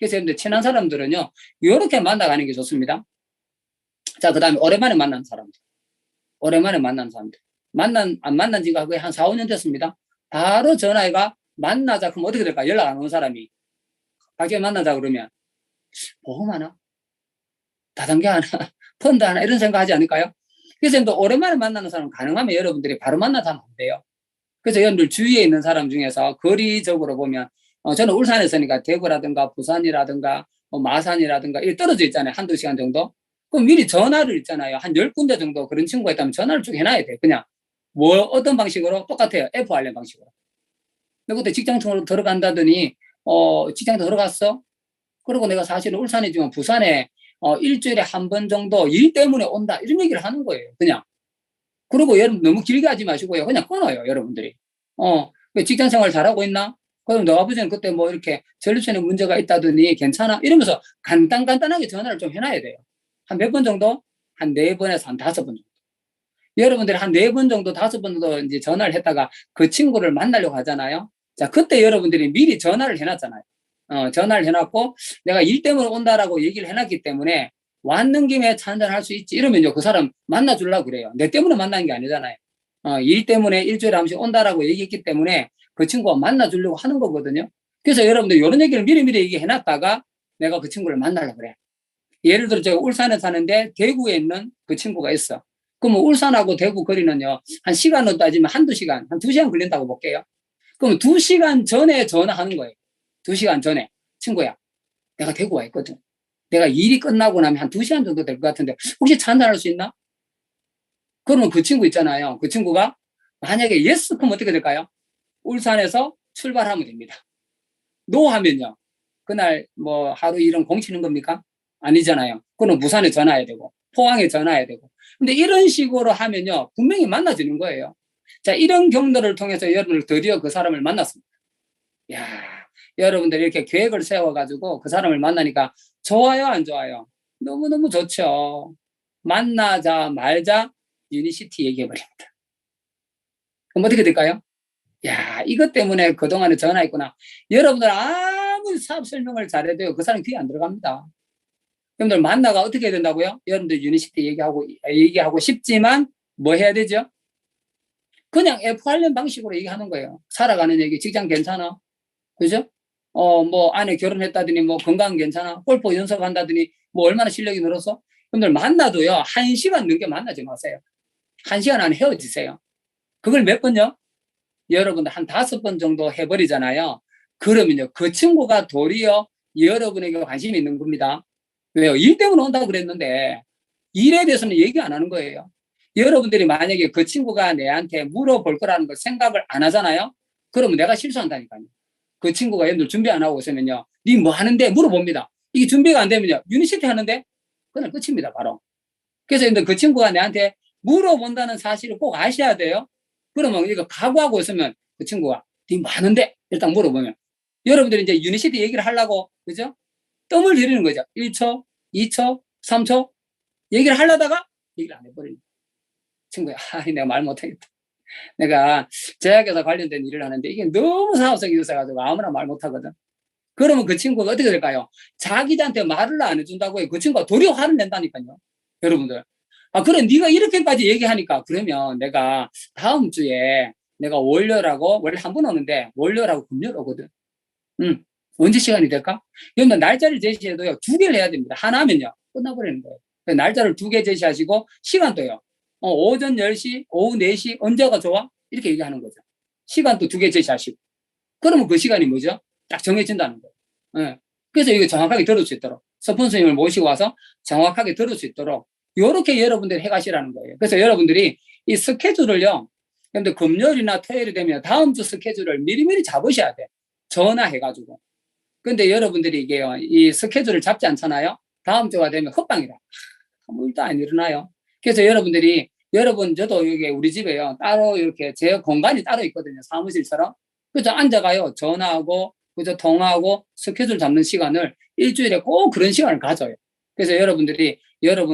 그래서 여러분들 친한 사람들은요, 이렇게 만나가는 게 좋습니다. 자, 그 다음에 오랜만에 만난 사람들. 안 만난 지가 거의 한 4, 5년 됐습니다. 바로 전화해가 만나자. 그럼 어떻게 될까? 연락 안 오는 사람이. 밖에 만나자 그러면 보험 하나? 다단계 하나? 펀드 하나? 이런 생각하지 않을까요? 그래서 또 오랜만에 만나는 사람 가능하면 여러분들이 바로 만나서 하면 안 돼요. 그래서 여러분들 주위에 있는 사람 중에서 거리적으로 보면 저는 울산에 있으니까 대구라든가 부산이라든가 마산이라든가 이렇게 떨어져 있잖아요. 한두 시간 정도. 그럼 미리 전화를 있잖아요. 한 10군데 정도 그런 친구가 있다면 전화를 쭉 해놔야 돼요. 그냥 어떤 방식으로? 똑같아요. F 알림 방식으로. 너 그때 직장 들어간다더니 직장 들어갔어? 그리고 내가 사실은 울산이지만 부산에 일주일에 한 번 정도 일 때문에 온다. 이런 얘기를 하는 거예요. 그냥. 그리고 여러분 너무 길게 하지 마시고요. 그냥 끊어요. 여러분들이. 직장 생활 잘하고 있나? 그럼 너 아버지는 그때 뭐 이렇게 전립선에 문제가 있다더니 괜찮아? 이러면서 간단하게 전화를 좀 해놔야 돼요. 한 몇 번 정도? 한 4번에서 한 5번 정도. 여러분들이 한 4번 정도, 5번 정도 이제 전화를 했다가 그 친구를 만나려고 하잖아요. 자, 그때 여러분들이 미리 전화를 해놨잖아요. 전화를 해놨고 내가 일 때문에 온다라고 얘기를 해놨기 때문에 왔는 김에 한잔할 수 있지. 이러면요, 그 사람 만나주려고 그래요. 내 때문에 만나는 게 아니잖아요. 일 때문에 일주일에 한 번씩 온다라고 얘기했기 때문에 그 친구가 만나주려고 하는 거거든요. 그래서 여러분들 이런 얘기를 미리미리 얘기해놨다가 내가 그 친구를 만나려고 그래. 예를 들어 제가 울산에 사는데 대구에 있는 그 친구가 있어. 그러면 울산하고 대구 거리는요, 한 시간으로 따지면 한두 시간, 한 2시간 걸린다고 볼게요. 그럼 2시간 전에 전화하는 거예요. 2시간 전에. 친구야, 내가 대구 와 있거든. 내가 일이 끝나고 나면 한 2시간 정도 될 것 같은데 혹시 차 한잔 할 수 있나? 그러면 그 친구 있잖아요. 그 친구가 만약에 예스 그럼 어떻게 될까요? 울산에서 출발하면 됩니다. 노 하면요. 그날 뭐 하루 일은 공치는 겁니까? 아니잖아요. 그럼 부산에 전화해야 되고 포항에 전화해야 되고. 근데 이런 식으로 하면요. 분명히 만나지는 거예요. 자, 이런 경로를 통해서 여러분을 드디어 그 사람을 만났습니다. 야, 여러분들 이렇게 계획을 세워가지고 그 사람을 만나니까 좋아요, 안 좋아요? 너무너무 좋죠. 만나자 말자 유니시티 얘기해버립니다. 그럼 어떻게 될까요? 야, 이것 때문에 그동안에 전화했구나. 여러분들 아무리 사업 설명을 잘해도요, 그 사람 귀에 안 들어갑니다. 여러분들 만나가 어떻게 해야 된다고요? 여러분들 유니시티 얘기하고 싶지만 뭐 해야 되죠? 그냥 F 관련 방식으로 얘기하는 거예요. 살아가는 얘기, 직장 괜찮아? 그죠? 뭐 안에 결혼했다더니 뭐 건강 괜찮아? 골프 연습한다더니 뭐 얼마나 실력이 늘었어? 여러분들 만나도요, 1시간 넘게 만나지 마세요. 1시간 안에 헤어지세요. 그걸 몇 번요? 여러분들 한 5번 정도 해버리잖아요. 그러면요, 그 친구가 도리어 여러분에게 관심이 있는 겁니다. 왜요? 일 때문에 온다고 그랬는데 일에 대해서는 얘기 안 하는 거예요. 여러분들이 만약에 그 친구가 내한테 물어볼 거라는 걸 생각을 안 하잖아요. 그러면 내가 실수한다니까요. 그 친구가 여러분들 준비 안 하고 있으면요. 니 뭐 하는데? 물어봅니다. 이게 준비가 안 되면요. 유니시티 하는데? 그날 끝입니다. 바로. 그래서 여러분들 그 친구가 내한테 물어본다는 사실을 꼭 아셔야 돼요. 그러면 이거 각오하고 있으면 그 친구가 니 뭐 하는데? 일단 물어보면 여러분들이 이제 유니시티 얘기를 하려고 그죠? 뜸을 들이는 거죠. 1초, 2초, 3초 얘기를 하려다가 얘기를 안 해버리는 친구야. 내가 말 못하겠다. 내가 제약회사 관련된 일을 하는데 이게 너무 사업성이 있어가지고 아무나 말 못하거든. 그러면 그 친구가 어떻게 될까요? 자기한테 말을 안 해준다고 해요. 그 친구가 도리어 화를 낸다니까요. 여러분들. 아, 그래, 네가 이렇게까지 얘기하니까 그러면 내가 다음 주에 내가 월요라고 원래 한 번 오는데 월요라고 금요일 오거든. 언제 시간이 될까? 그러면 날짜를 제시해도요, 두 개를 해야 됩니다. 하나면요, 끝나버리는 거예요. 날짜를 두 개 제시하시고, 시간도요, 오전 10시, 오후 4시, 언제가 좋아? 이렇게 얘기하는 거죠. 시간도 두 개 제시하시고. 그러면 그 시간이 뭐죠? 딱 정해진다는 거예요. 예. 그래서 이거 정확하게 들을 수 있도록, 서폰 선생님을 모시고 와서 정확하게 들을 수 있도록, 요렇게 여러분들이 해가시라는 거예요. 그래서 여러분들이 이 스케줄을요, 근데 금요일이나 토요일이 되면 다음 주 스케줄을 미리미리 잡으셔야 돼. 전화해가지고. 근데 여러분들이 이게요, 이 스케줄을 잡지 않잖아요? 다음 주가 되면 헛방이다. 아무 일도 안 일어나요. 그래서 여러분들이, 저도 여기 우리 집에요, 따로 이렇게 제 공간이 따로 있거든요. 사무실처럼. 그래서 앉아가요. 전화하고, 그저 통화하고 스케줄 잡는 시간을 일주일에 꼭 그런 시간을 가져요. 그래서 여러분들이,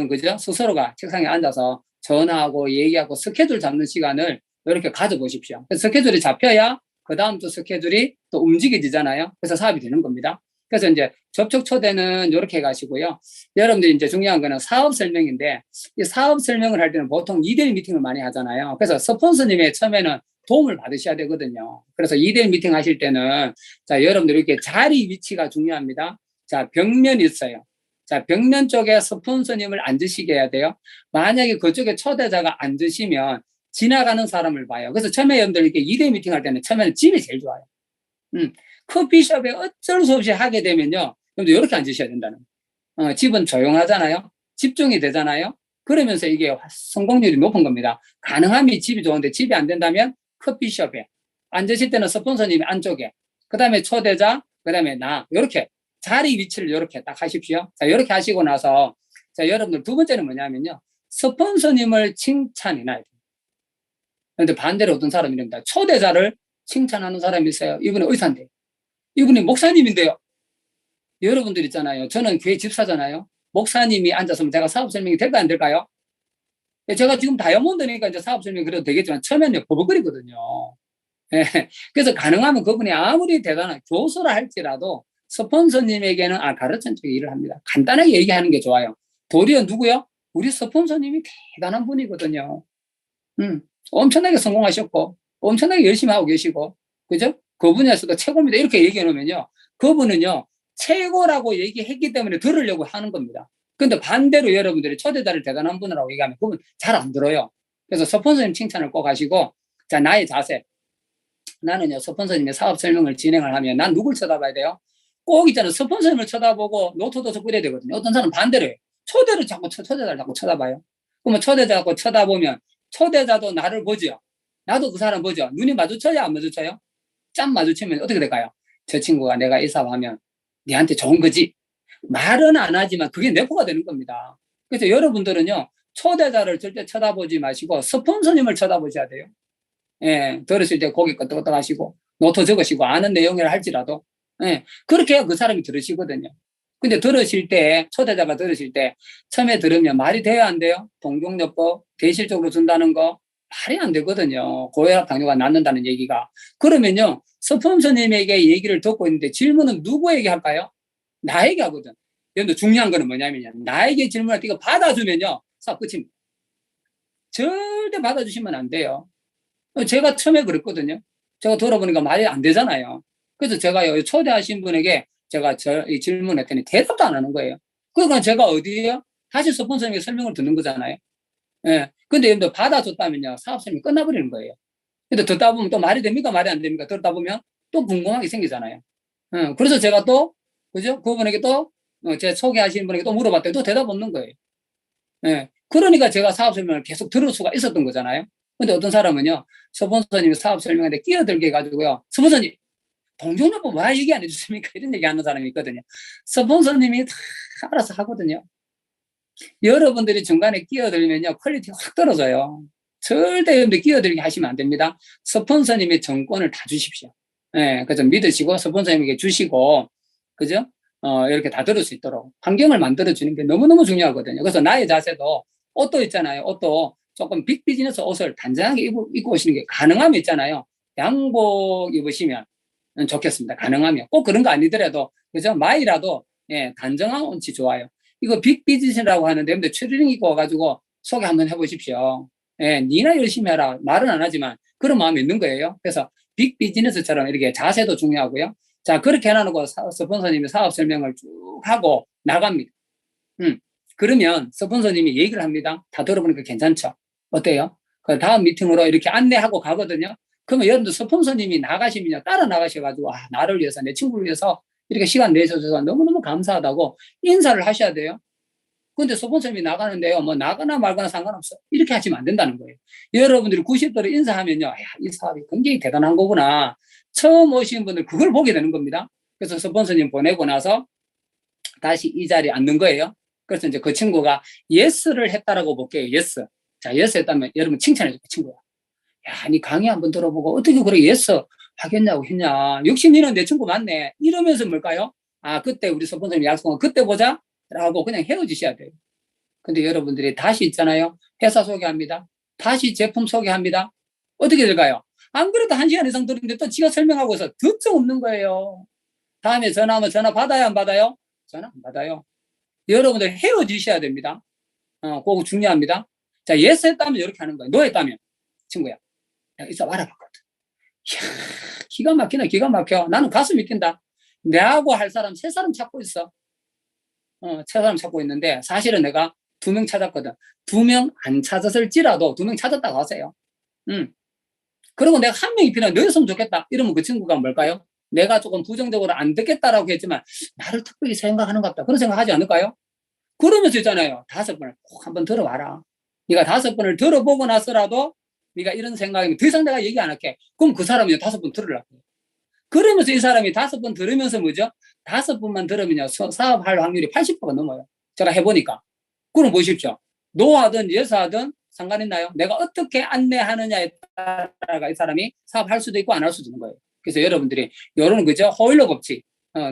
그죠? 스스로가 책상에 앉아서 전화하고 얘기하고 스케줄 잡는 시간을 이렇게 가져보십시오. 스케줄이 잡혀야 그 다음 주 스케줄이 또 움직여지잖아요. 그래서 사업이 되는 겁니다. 그래서 이제 접촉 초대는 이렇게 해가시고요. 여러분들이 이제 중요한 거는 사업 설명인데, 이 사업 설명을 할 때는 보통 2대1 미팅을 많이 하잖아요. 그래서 스폰서님의 처음에는 도움을 받으셔야 되거든요. 그래서 2대1 미팅 하실 때는, 자, 여러분들 이렇게 자리 위치가 중요합니다. 자, 벽면이 있어요. 자, 벽면 쪽에 스폰서님을 앉으시게 해야 돼요. 만약에 그쪽에 초대자가 앉으시면 지나가는 사람을 봐요. 그래서 처음에 여러분들 이렇게 2대1 미팅 할 때는 처음에는 집이 제일 좋아요. 커피숍에 어쩔 수 없이 하게 되면요. 여러분들 이렇게 앉으셔야 된다는 거예요. 집은 조용하잖아요. 집중이 되잖아요. 그러면서 이게 성공률이 높은 겁니다. 가능하면 집이 좋은데 집이 안 된다면 커피숍에 앉으실 때는 스폰서님이 안쪽에, 그 다음에 초대자, 그 다음에 나, 이렇게 자리 위치를 이렇게 딱 하십시오. 자, 이렇게 하시고 나서, 자, 여러분들 두 번째는 뭐냐면요, 스폰서님을 칭찬해놔야 돼요. 그런데 반대로 어떤 사람이 이럽니다. 초대자를 칭찬하는 사람이 있어요. 이분이 의사인데, 이분이 목사님인데요. 여러분들 있잖아요. 저는 교회 집사잖아요. 목사님이 앉았으면 제가 사업 설명이 될까 안 될까요? 제가 지금 다이아몬드니까 이제 사업 설명이 그래도 되겠지만 처음에는 버벅거리거든요. 예. 그래서 가능하면 그분이 아무리 대단한 교수라 할지라도 스폰서님에게는 가르친 쪽에 일을 합니다. 간단하게 얘기하는 게 좋아요. 도리어 누구요? 우리 스폰서님이 대단한 분이거든요. 엄청나게 성공하셨고 엄청나게 열심히 하고 계시고 그죠? 그 분야에서도 최고입니다. 이렇게 얘기해 놓으면요. 그분은요. 최고라고 얘기했기 때문에 들으려고 하는 겁니다. 근데 반대로 여러분들이 초대자를 대단한 분이라고 얘기하면 그분 잘 안 들어요. 그래서 스폰서님 칭찬을 꼭 하시고, 자, 나의 자세. 나는요, 스폰서님의 사업 설명을 진행을 하면 난 누굴 쳐다봐야 돼요? 꼭 있잖아요. 스폰서님을 쳐다보고 노트도 적어야 되거든요. 어떤 사람은 반대로 해요. 초대자를 자꾸 쳐다봐요. 그러면 초대자 자꾸 쳐다보면 초대자도 나를 보죠. 나도 그 사람 보죠. 눈이 마주쳐요, 안 마주쳐요? 짠 마주치면 어떻게 될까요? 저 친구가 내가 이 사업하면 니한테 좋은 거지. 말은 안 하지만 그게 내포가 되는 겁니다. 그래서 여러분들은요, 초대자를 절대 쳐다보지 마시고 스폰서님을 쳐다보셔야 돼요. 예, 들으실 때 고개 끄덕끄덕 하시고 노트 적으시고 아는 내용이라 할지라도 예, 그렇게 해야 그 사람이 들으시거든요. 근데 들으실 때, 초대자가 들으실 때 처음에 들으면 말이 돼야 안 돼요? 동종요법 대실적으로 준다는 거 말이 안 되거든요. 고혈압 당뇨가 낫는다는 얘기가. 그러면요, 스폰서님에게 얘기를 듣고 있는데 질문은 누구에게 할까요? 나에게 하거든. 그런데 중요한 거는 뭐냐면요, 나에게 질문할 때 이거 받아주면요, 사업 끝입니다. 절대 받아주시면 안 돼요. 제가 처음에 그랬거든요. 제가 들어보니까 말이 안 되잖아요. 그래서 제가 초대하신 분에게 제가 이 질문했더니 대답도 안 하는 거예요. 그러니까 제가 어디에요? 다시 스폰서님에게 설명을 듣는 거잖아요. 예. 근데 여러분들 받아줬다면요, 사업 설명이 끝나버리는 거예요. 근데 듣다 보면 또 말이 됩니까? 말이 안 됩니까? 듣다 보면 또 궁금하게 생기잖아요. 그래서 제가 또 그죠? 그분에게 또, 제 소개하시는 분에게 또 물어봤더니 또 대답 없는 거예요. 예. 그러니까 제가 사업 설명을 계속 들을 수가 있었던 거잖아요. 근데 어떤 사람은요, 스폰서님이 사업 설명하는데 끼어들게 해가지고요, 스폰서님, 동종요법 왜 얘기 안 해주십니까? 이런 얘기 하는 사람이 있거든요. 스폰서님이 다 알아서 하거든요. 여러분들이 중간에 끼어들면요, 퀄리티가 확 떨어져요. 절대 여러분들 끼어들게 하시면 안 됩니다. 스폰서님의 정권을 다 주십시오. 예, 그래서 믿으시고, 스폰서님에게 주시고, 그죠? 이렇게 다 들을 수 있도록 환경을 만들어주는 게 너무너무 중요하거든요. 그래서 나의 자세도 옷도 있잖아요. 옷도 조금 빅 비즈니스 옷을 단정하게 입고 오시는 게 가능하면 있잖아요. 양복 입으시면 좋겠습니다. 가능하면. 꼭 그런 거 아니더라도, 그죠? 마이라도, 예, 단정한 옷이 좋아요. 이거 빅 비즈니스라고 하는데, 근데 추리닝 입고 와가지고 소개 한번 해보십시오. 예, 니나 열심히 해라. 말은 안 하지만 그런 마음이 있는 거예요. 그래서 빅 비즈니스처럼 이렇게 자세도 중요하고요. 자, 그렇게 해놔놓고 스폰서님이 사업 설명을 쭉 하고 나갑니다. 그러면 스폰서님이 얘기를 합니다. 다 들어보니까 괜찮죠? 어때요? 그 다음 미팅으로 이렇게 안내하고 가거든요. 그러면 여러분들 스폰서님이 나가시면요. 따라 나가셔가지고, 아, 나를 위해서, 내 친구를 위해서 이렇게 시간 내셔서 너무너무 감사하다고 인사를 하셔야 돼요. 근데 스폰서님이 나가는데요. 뭐 나가나 말거나 상관없어. 이렇게 하시면 안 된다는 거예요. 여러분들이 90도로 인사하면요. 야, 이 사업이 굉장히 대단한 거구나. 처음 오신 분들 그걸 보게 되는 겁니다. 그래서 스폰서님 보내고 나서 다시 이 자리에 앉는 거예요. 그래서 이제 그 친구가 예스를 했다라고 볼게요. 예스. 자, 예스 했다면 여러분 칭찬해 줄게요. 친구야. 야, 니 강의 한번 들어보고 어떻게 그래 예스 하겠냐고 했냐. 역시 니는 내 친구 맞네. 이러면서 뭘까요? 아, 그때 우리 스폰서님 약속한 그때 보자. 라고 그냥 헤어지셔야 돼요. 근데 여러분들이 다시 있잖아요. 회사 소개합니다. 다시 제품 소개합니다. 어떻게 될까요? 안 그래도 1시간 이상 들었는데 또 지가 설명하고 있어. 듣정 없는 거예요. 다음에 전화하면 전화 받아요, 안 받아요? 전화 안 받아요. 여러분들 헤어지셔야 됩니다. 그거 중요합니다. 자, 예스 했다면 이렇게 하는 거예요. 노 했다면, 친구야, 내가 있어 알아봤거든. 이야, 기가 막히네, 기가 막혀. 나는 가슴이 뛴다. 내하고 할 사람 3사람 찾고 있어. 3사람 찾고 있는데, 사실은 내가 2명 찾았거든. 2명 안 찾았을지라도 2명 찾았다고 하세요. 그리고 내가 1명이 필요해. 너였으면 좋겠다. 이러면 그 친구가 뭘까요? 내가 조금 부정적으로 안 듣겠다라고 했지만, 나를 특별히 생각하는가 보다. 그런 생각 하지 않을까요? 그러면서 있잖아요. 5번을 꼭 한번 들어봐라. 네가 5번을 들어보고 나서라도 네가 이런 생각이면 더 이상 내가 얘기 안 할게. 그럼 그 사람이 5번 들으려고. 그러면서 이 사람이 5번 들으면서 뭐죠? 5번만 들으면요. 사업할 확률이 80%가 넘어요. 제가 해보니까. 그럼 보십시오. 노하든 예스하든 상관있나요? 내가 어떻게 안내하느냐에 따라가 이 사람이 사업할 수도 있고 안 할 수도 있는 거예요. 그래서 여러분들이 이런 그죠? 호일러 법칙.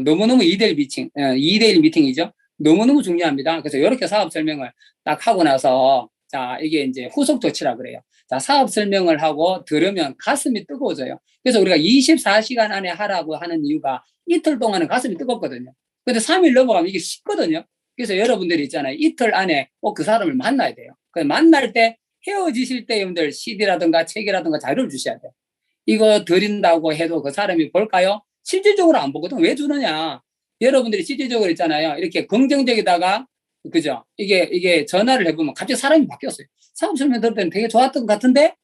너무너무 2대1 미팅, 2대1 미팅이죠. 너무너무 중요합니다. 그래서 이렇게 사업 설명을 딱 하고 나서 자, 이게 이제 후속 조치라 그래요. 자, 사업 설명을 하고 들으면 가슴이 뜨거워져요. 그래서 우리가 24시간 안에 하라고 하는 이유가 이틀 동안은 가슴이 뜨겁거든요. 근데 3일 넘어가면 이게 식거든요. 그래서 여러분들이 있잖아요. 이틀 안에 꼭 그 사람을 만나야 돼요. 그 만날 때 헤어지실 때 여러분들 CD라든가 책이라든가 자료를 주셔야 돼요. 이거 드린다고 해도 그 사람이 볼까요? 실질적으로 안 보거든. 왜 주느냐? 여러분들이 실질적으로 있잖아요. 이렇게 긍정적이다가 그죠? 이게 전화를 해보면 갑자기 사람이 바뀌었어요. 사업 설명 들을 때는 되게 좋았던 것 같은데,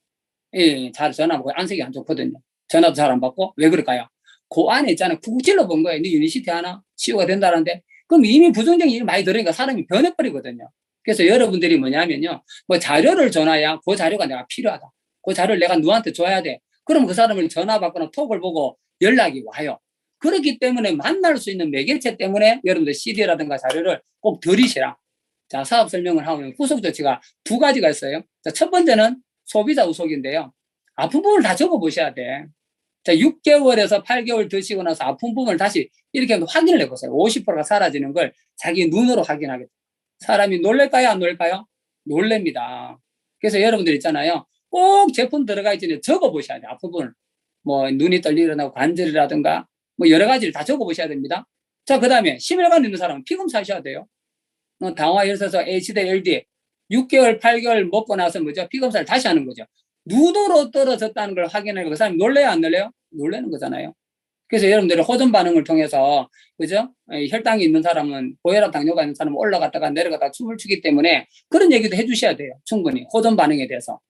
예, 잘 전화 받고 안색이 안 좋거든요. 전화도 잘 안 받고 왜 그럴까요? 그 안에 있잖아요. 쿡 찔러 본 거예요. 네 유니시티 하나 치유가 된다는데, 그럼 이미 부정적인 일이 많이 들으니까 사람이 변해버리거든요. 그래서 여러분들이 뭐냐면요, 뭐 자료를 줘놔야 그 자료가 내가 필요하다. 그 자료를 내가 누구한테 줘야 돼. 그럼 그 사람을 전화 받거나 톡을 보고 연락이 와요. 그렇기 때문에 만날 수 있는 매개체 때문에 여러분들 CD라든가 자료를 꼭 들이시라. 자, 사업 설명을 하면 후속 조치가 2가지가 있어요. 자, 첫 번째는 소비자 후속인데요. 아픈 부분을 다 적어 보셔야 돼. 자, 6개월에서 8개월 드시고 나서 아픈 부분을 다시 이렇게 확인을 해보세요. 50%가 사라지는 걸 자기 눈으로 확인하게. 사람이 놀랄까요? 안 놀랄까요? 놀랍니다. 그래서 여러분들 있잖아요. 꼭 제품 들어가기 전에 적어 보셔야 돼요. 아픈 부분을. 뭐 눈이 떨리거나 관절이라든가 뭐 여러 가지를 다 적어 보셔야 됩니다. 자, 그 다음에 심혈관 있는 사람은 피검 사셔야 돼요. 당화혈서서 HD, LD 6개월, 8개월 먹고 나서 뭐죠? 피검사를 다시 하는 거죠. 눈으로 떨어졌다는 걸 확인하고 그 사람이 놀래요, 안 놀래요? 놀라는 거잖아요. 그래서 여러분들이 호전 반응을 통해서 그죠? 혈당이 있는 사람은 고혈압 당뇨가 있는 사람은 올라갔다가 내려갔다가 춤을 추기 때문에 그런 얘기도 해주셔야 돼요. 충분히 호전 반응에 대해서.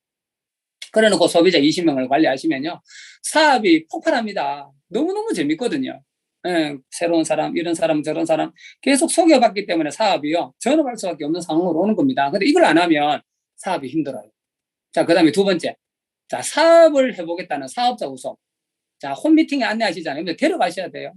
그래놓고 소비자 20명을 관리하시면요 사업이 폭발합니다. 너무너무 재밌거든요. 예, 새로운 사람, 이런 사람, 저런 사람 계속 소개받기 때문에 사업이요. 전업할 수밖에 없는 상황으로 오는 겁니다. 근데 이걸 안 하면 사업이 힘들어요. 자, 그 다음에 두 번째. 자, 사업을 해보겠다는 사업자 우선. 자, 홈미팅에 안내하시잖아요. 근데 데려가셔야 돼요.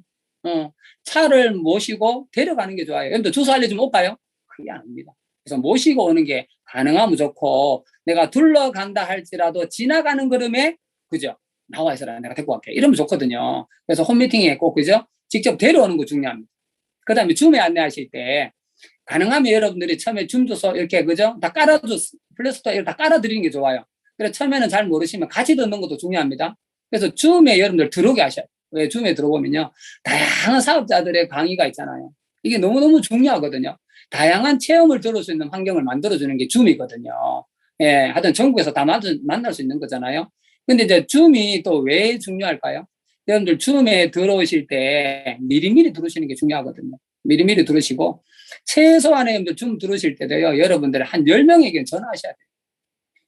차를 모시고 데려가는 게 좋아요. 여러분들 주소 알려주면 올까요? 그게 아닙니다. 그래서 모시고 오는 게 가능하면 좋고, 내가 둘러간다 할지라도 지나가는 걸음에, 그죠? 나와 있어라. 내가 데리고 갈게. 이러면 좋거든요. 그래서 홈미팅에 꼭, 그죠? 직접 데려오는 거 중요합니다. 그 다음에 줌에 안내하실 때, 가능하면 여러분들이 처음에 줌 주소 이렇게, 그죠? 다 플러스터 이렇게 다 깔아드리는 게 좋아요. 그래서 처음에는 잘 모르시면 같이 듣는 것도 중요합니다. 그래서 줌에 여러분들 들어오게 하셔요. 왜 줌에 들어보면요. 다양한 사업자들의 강의가 있잖아요. 이게 너무너무 중요하거든요. 다양한 체험을 들을 수 있는 환경을 만들어주는 게 줌이거든요. 예, 하여튼 전국에서 다 만날 수 있는 거잖아요. 근데 이제 줌이 또 왜 중요할까요? 여러분들 줌에 들어오실 때 미리미리 들으시는 게 중요하거든요. 미리미리 들으시고, 최소한의 여러분들 줌 들으실 때도요, 여러분들 한 10명에게 전화하셔야 돼요.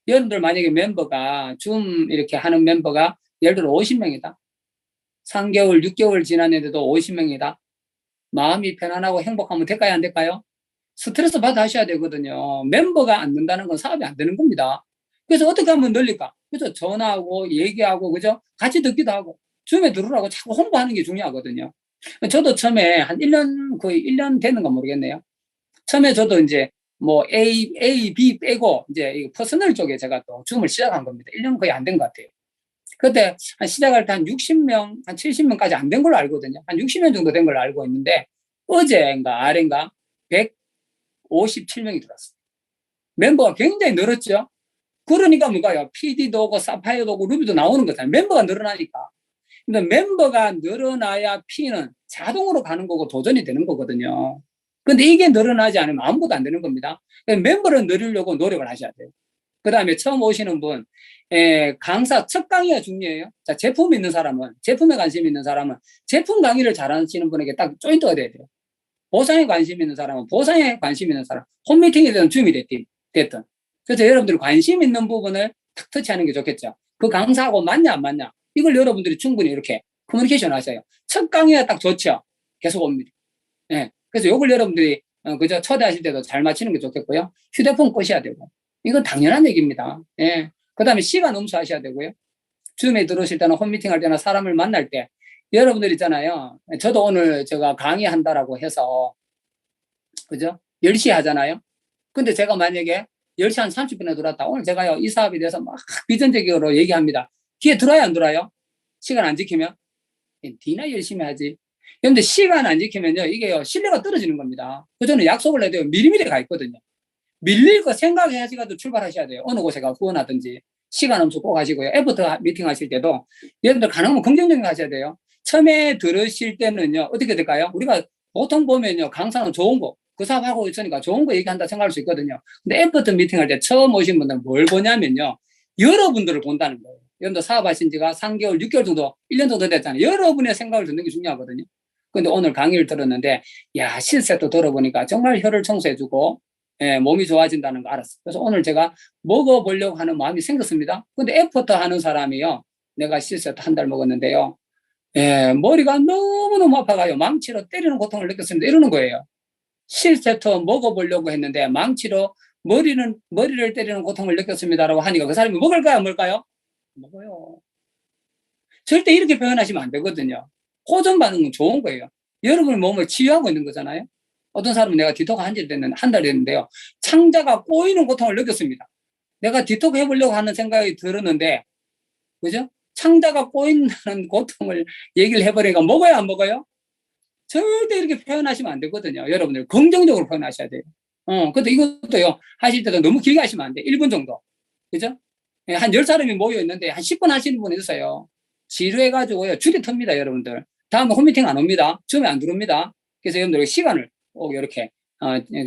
여러분들 만약에 멤버가, 줌 이렇게 하는 멤버가 예를 들어 50명이다. 3개월, 6개월 지났는데도 50명이다. 마음이 편안하고 행복하면 될까요? 안 될까요? 스트레스 받아 하셔야 되거든요. 멤버가 안 는다는 건 사업이 안 되는 겁니다. 그래서 어떻게 하면 늘릴까? 그래서 전화하고 얘기하고, 그죠? 같이 듣기도 하고, 줌에 들으라고 자꾸 홍보하는 게 중요하거든요. 저도 처음에 한 1년, 거의 1년 됐는가 모르겠네요. 처음에 저도 이제 뭐 A, B 빼고 이제 퍼스널 쪽에 제가 또 줌을 시작한 겁니다. 1년 거의 안 된 것 같아요. 그때 한 시작할 때 한 60명, 한 70명까지 안 된 걸로 알거든요. 한 60명 정도 된 걸로 알고 있는데, 어제인가 아래인가 157명이 들어왔어요. 멤버가 굉장히 늘었죠. 그러니까 뭔가요? PD도 오고 사파이어도 오고 루비도 나오는 거잖아요. 멤버가 늘어나니까. 근데 멤버가 늘어나야 P는 자동으로 가는 거고 도전이 되는 거거든요. 근데 이게 늘어나지 않으면 아무것도 안 되는 겁니다. 멤버를 늘리려고 노력을 하셔야 돼요. 그 다음에 처음 오시는 분, 강사 첫 강의가 중요해요. 자, 제품 있는 사람은, 제품에 관심 있는 사람은 제품 강의를 잘하시는 분에게 딱 조인트가 돼야 돼요. 보상에 관심 있는 사람은 보상에 관심 있는 사람, 홈미팅에 대한 줌이 됐든. 그래서 여러분들이 관심 있는 부분을 탁 터치하는 게 좋겠죠. 그 강사하고 맞냐, 안 맞냐. 이걸 여러분들이 충분히 이렇게 커뮤니케이션 하셔요. 첫 강의가 딱 좋죠. 계속 옵니다. 예. 그래서 요걸 여러분들이, 그저 초대하실 때도 잘 맞히는 게 좋겠고요. 휴대폰 끄셔야 되고. 이건 당연한 얘기입니다. 예. 그 다음에 시간 엄수하셔야 되고요. 줌에 들어오실 때나 홈미팅 할 때나 사람을 만날 때, 여러분들 있잖아요. 저도 오늘 제가 강의한다라고 해서, 그죠? 10시에 하잖아요. 근데 제가 만약에 10시 한 30분에 들어왔다. 오늘 제가요, 이 사업에 대해서 막 비전적으로 얘기합니다. 뒤에 들어요, 안 들어요? 시간 안 지키면? 뒤나 열심히 하지. 그런데 시간 안 지키면요, 이게요, 신뢰가 떨어지는 겁니다. 그 저는 약속을 해도 미리미리 가 있거든요. 밀릴 거 생각해야지가도 출발하셔야 돼요. 어느 곳에 가 후원하든지. 시간 엄청 꼭 하시고요. 애프터 미팅 하실 때도 여러분들 가능하면 긍정적인 거 하셔야 돼요. 처음에 들으실 때는요, 어떻게 될까요? 우리가 보통 보면요, 강사는 좋은 거, 그 사업하고 있으니까 좋은 거 얘기한다 생각할 수 있거든요. 근데 애프터 미팅 할 때 처음 오신 분들은 뭘 보냐면요, 여러분들을 본다는 거예요. 여러분들 사업하신 지가 3개월, 6개월 정도, 1년 정도 됐잖아요. 여러분의 생각을 듣는 게 중요하거든요. 근데 오늘 강의를 들었는데, 야, 실세도 들어보니까 정말 혀를 청소해주고, 예, 몸이 좋아진다는 거 알았어요. 그래서 오늘 제가 먹어보려고 하는 마음이 생겼습니다. 근데 애프터 하는 사람이요. 내가 실세도 한 달 먹었는데요. 예, 머리가 너무너무 아파가요. 망치로 때리는 고통을 느꼈습니다. 이러는 거예요. 실세터 먹어보려고 했는데 망치로 머리를 때리는 고통을 느꼈습니다라고 하니까 그 사람이 먹을까요? 안 먹을까요? 먹어요. 절대 이렇게 표현하시면 안 되거든요. 호전 반응은 좋은 거예요. 여러분의 몸을 치유하고 있는 거잖아요. 어떤 사람은 내가 디톡 한 달 됐는데요. 창자가 꼬이는 고통을 느꼈습니다. 내가 디톡 해보려고 하는 생각이 들었는데, 그죠? 창자가 꼬인다는 고통을 얘기를 해버리니까 먹어요, 안 먹어요? 절대 이렇게 표현하시면 안 되거든요. 여러분들 긍정적으로 표현하셔야 돼요. 근데 이것도요, 하실 때도 너무 길게 하시면 안 돼. 1분 정도. 그죠? 예, 한 10사람이 모여 있는데 한 10분 하시는 분이 있어요. 지루해가지고요, 줄이 틉니다, 여러분들. 다음에 홈미팅 안 옵니다. 줌에 안 들어옵니다. 그래서 여러분들 시간을 꼭 이렇게,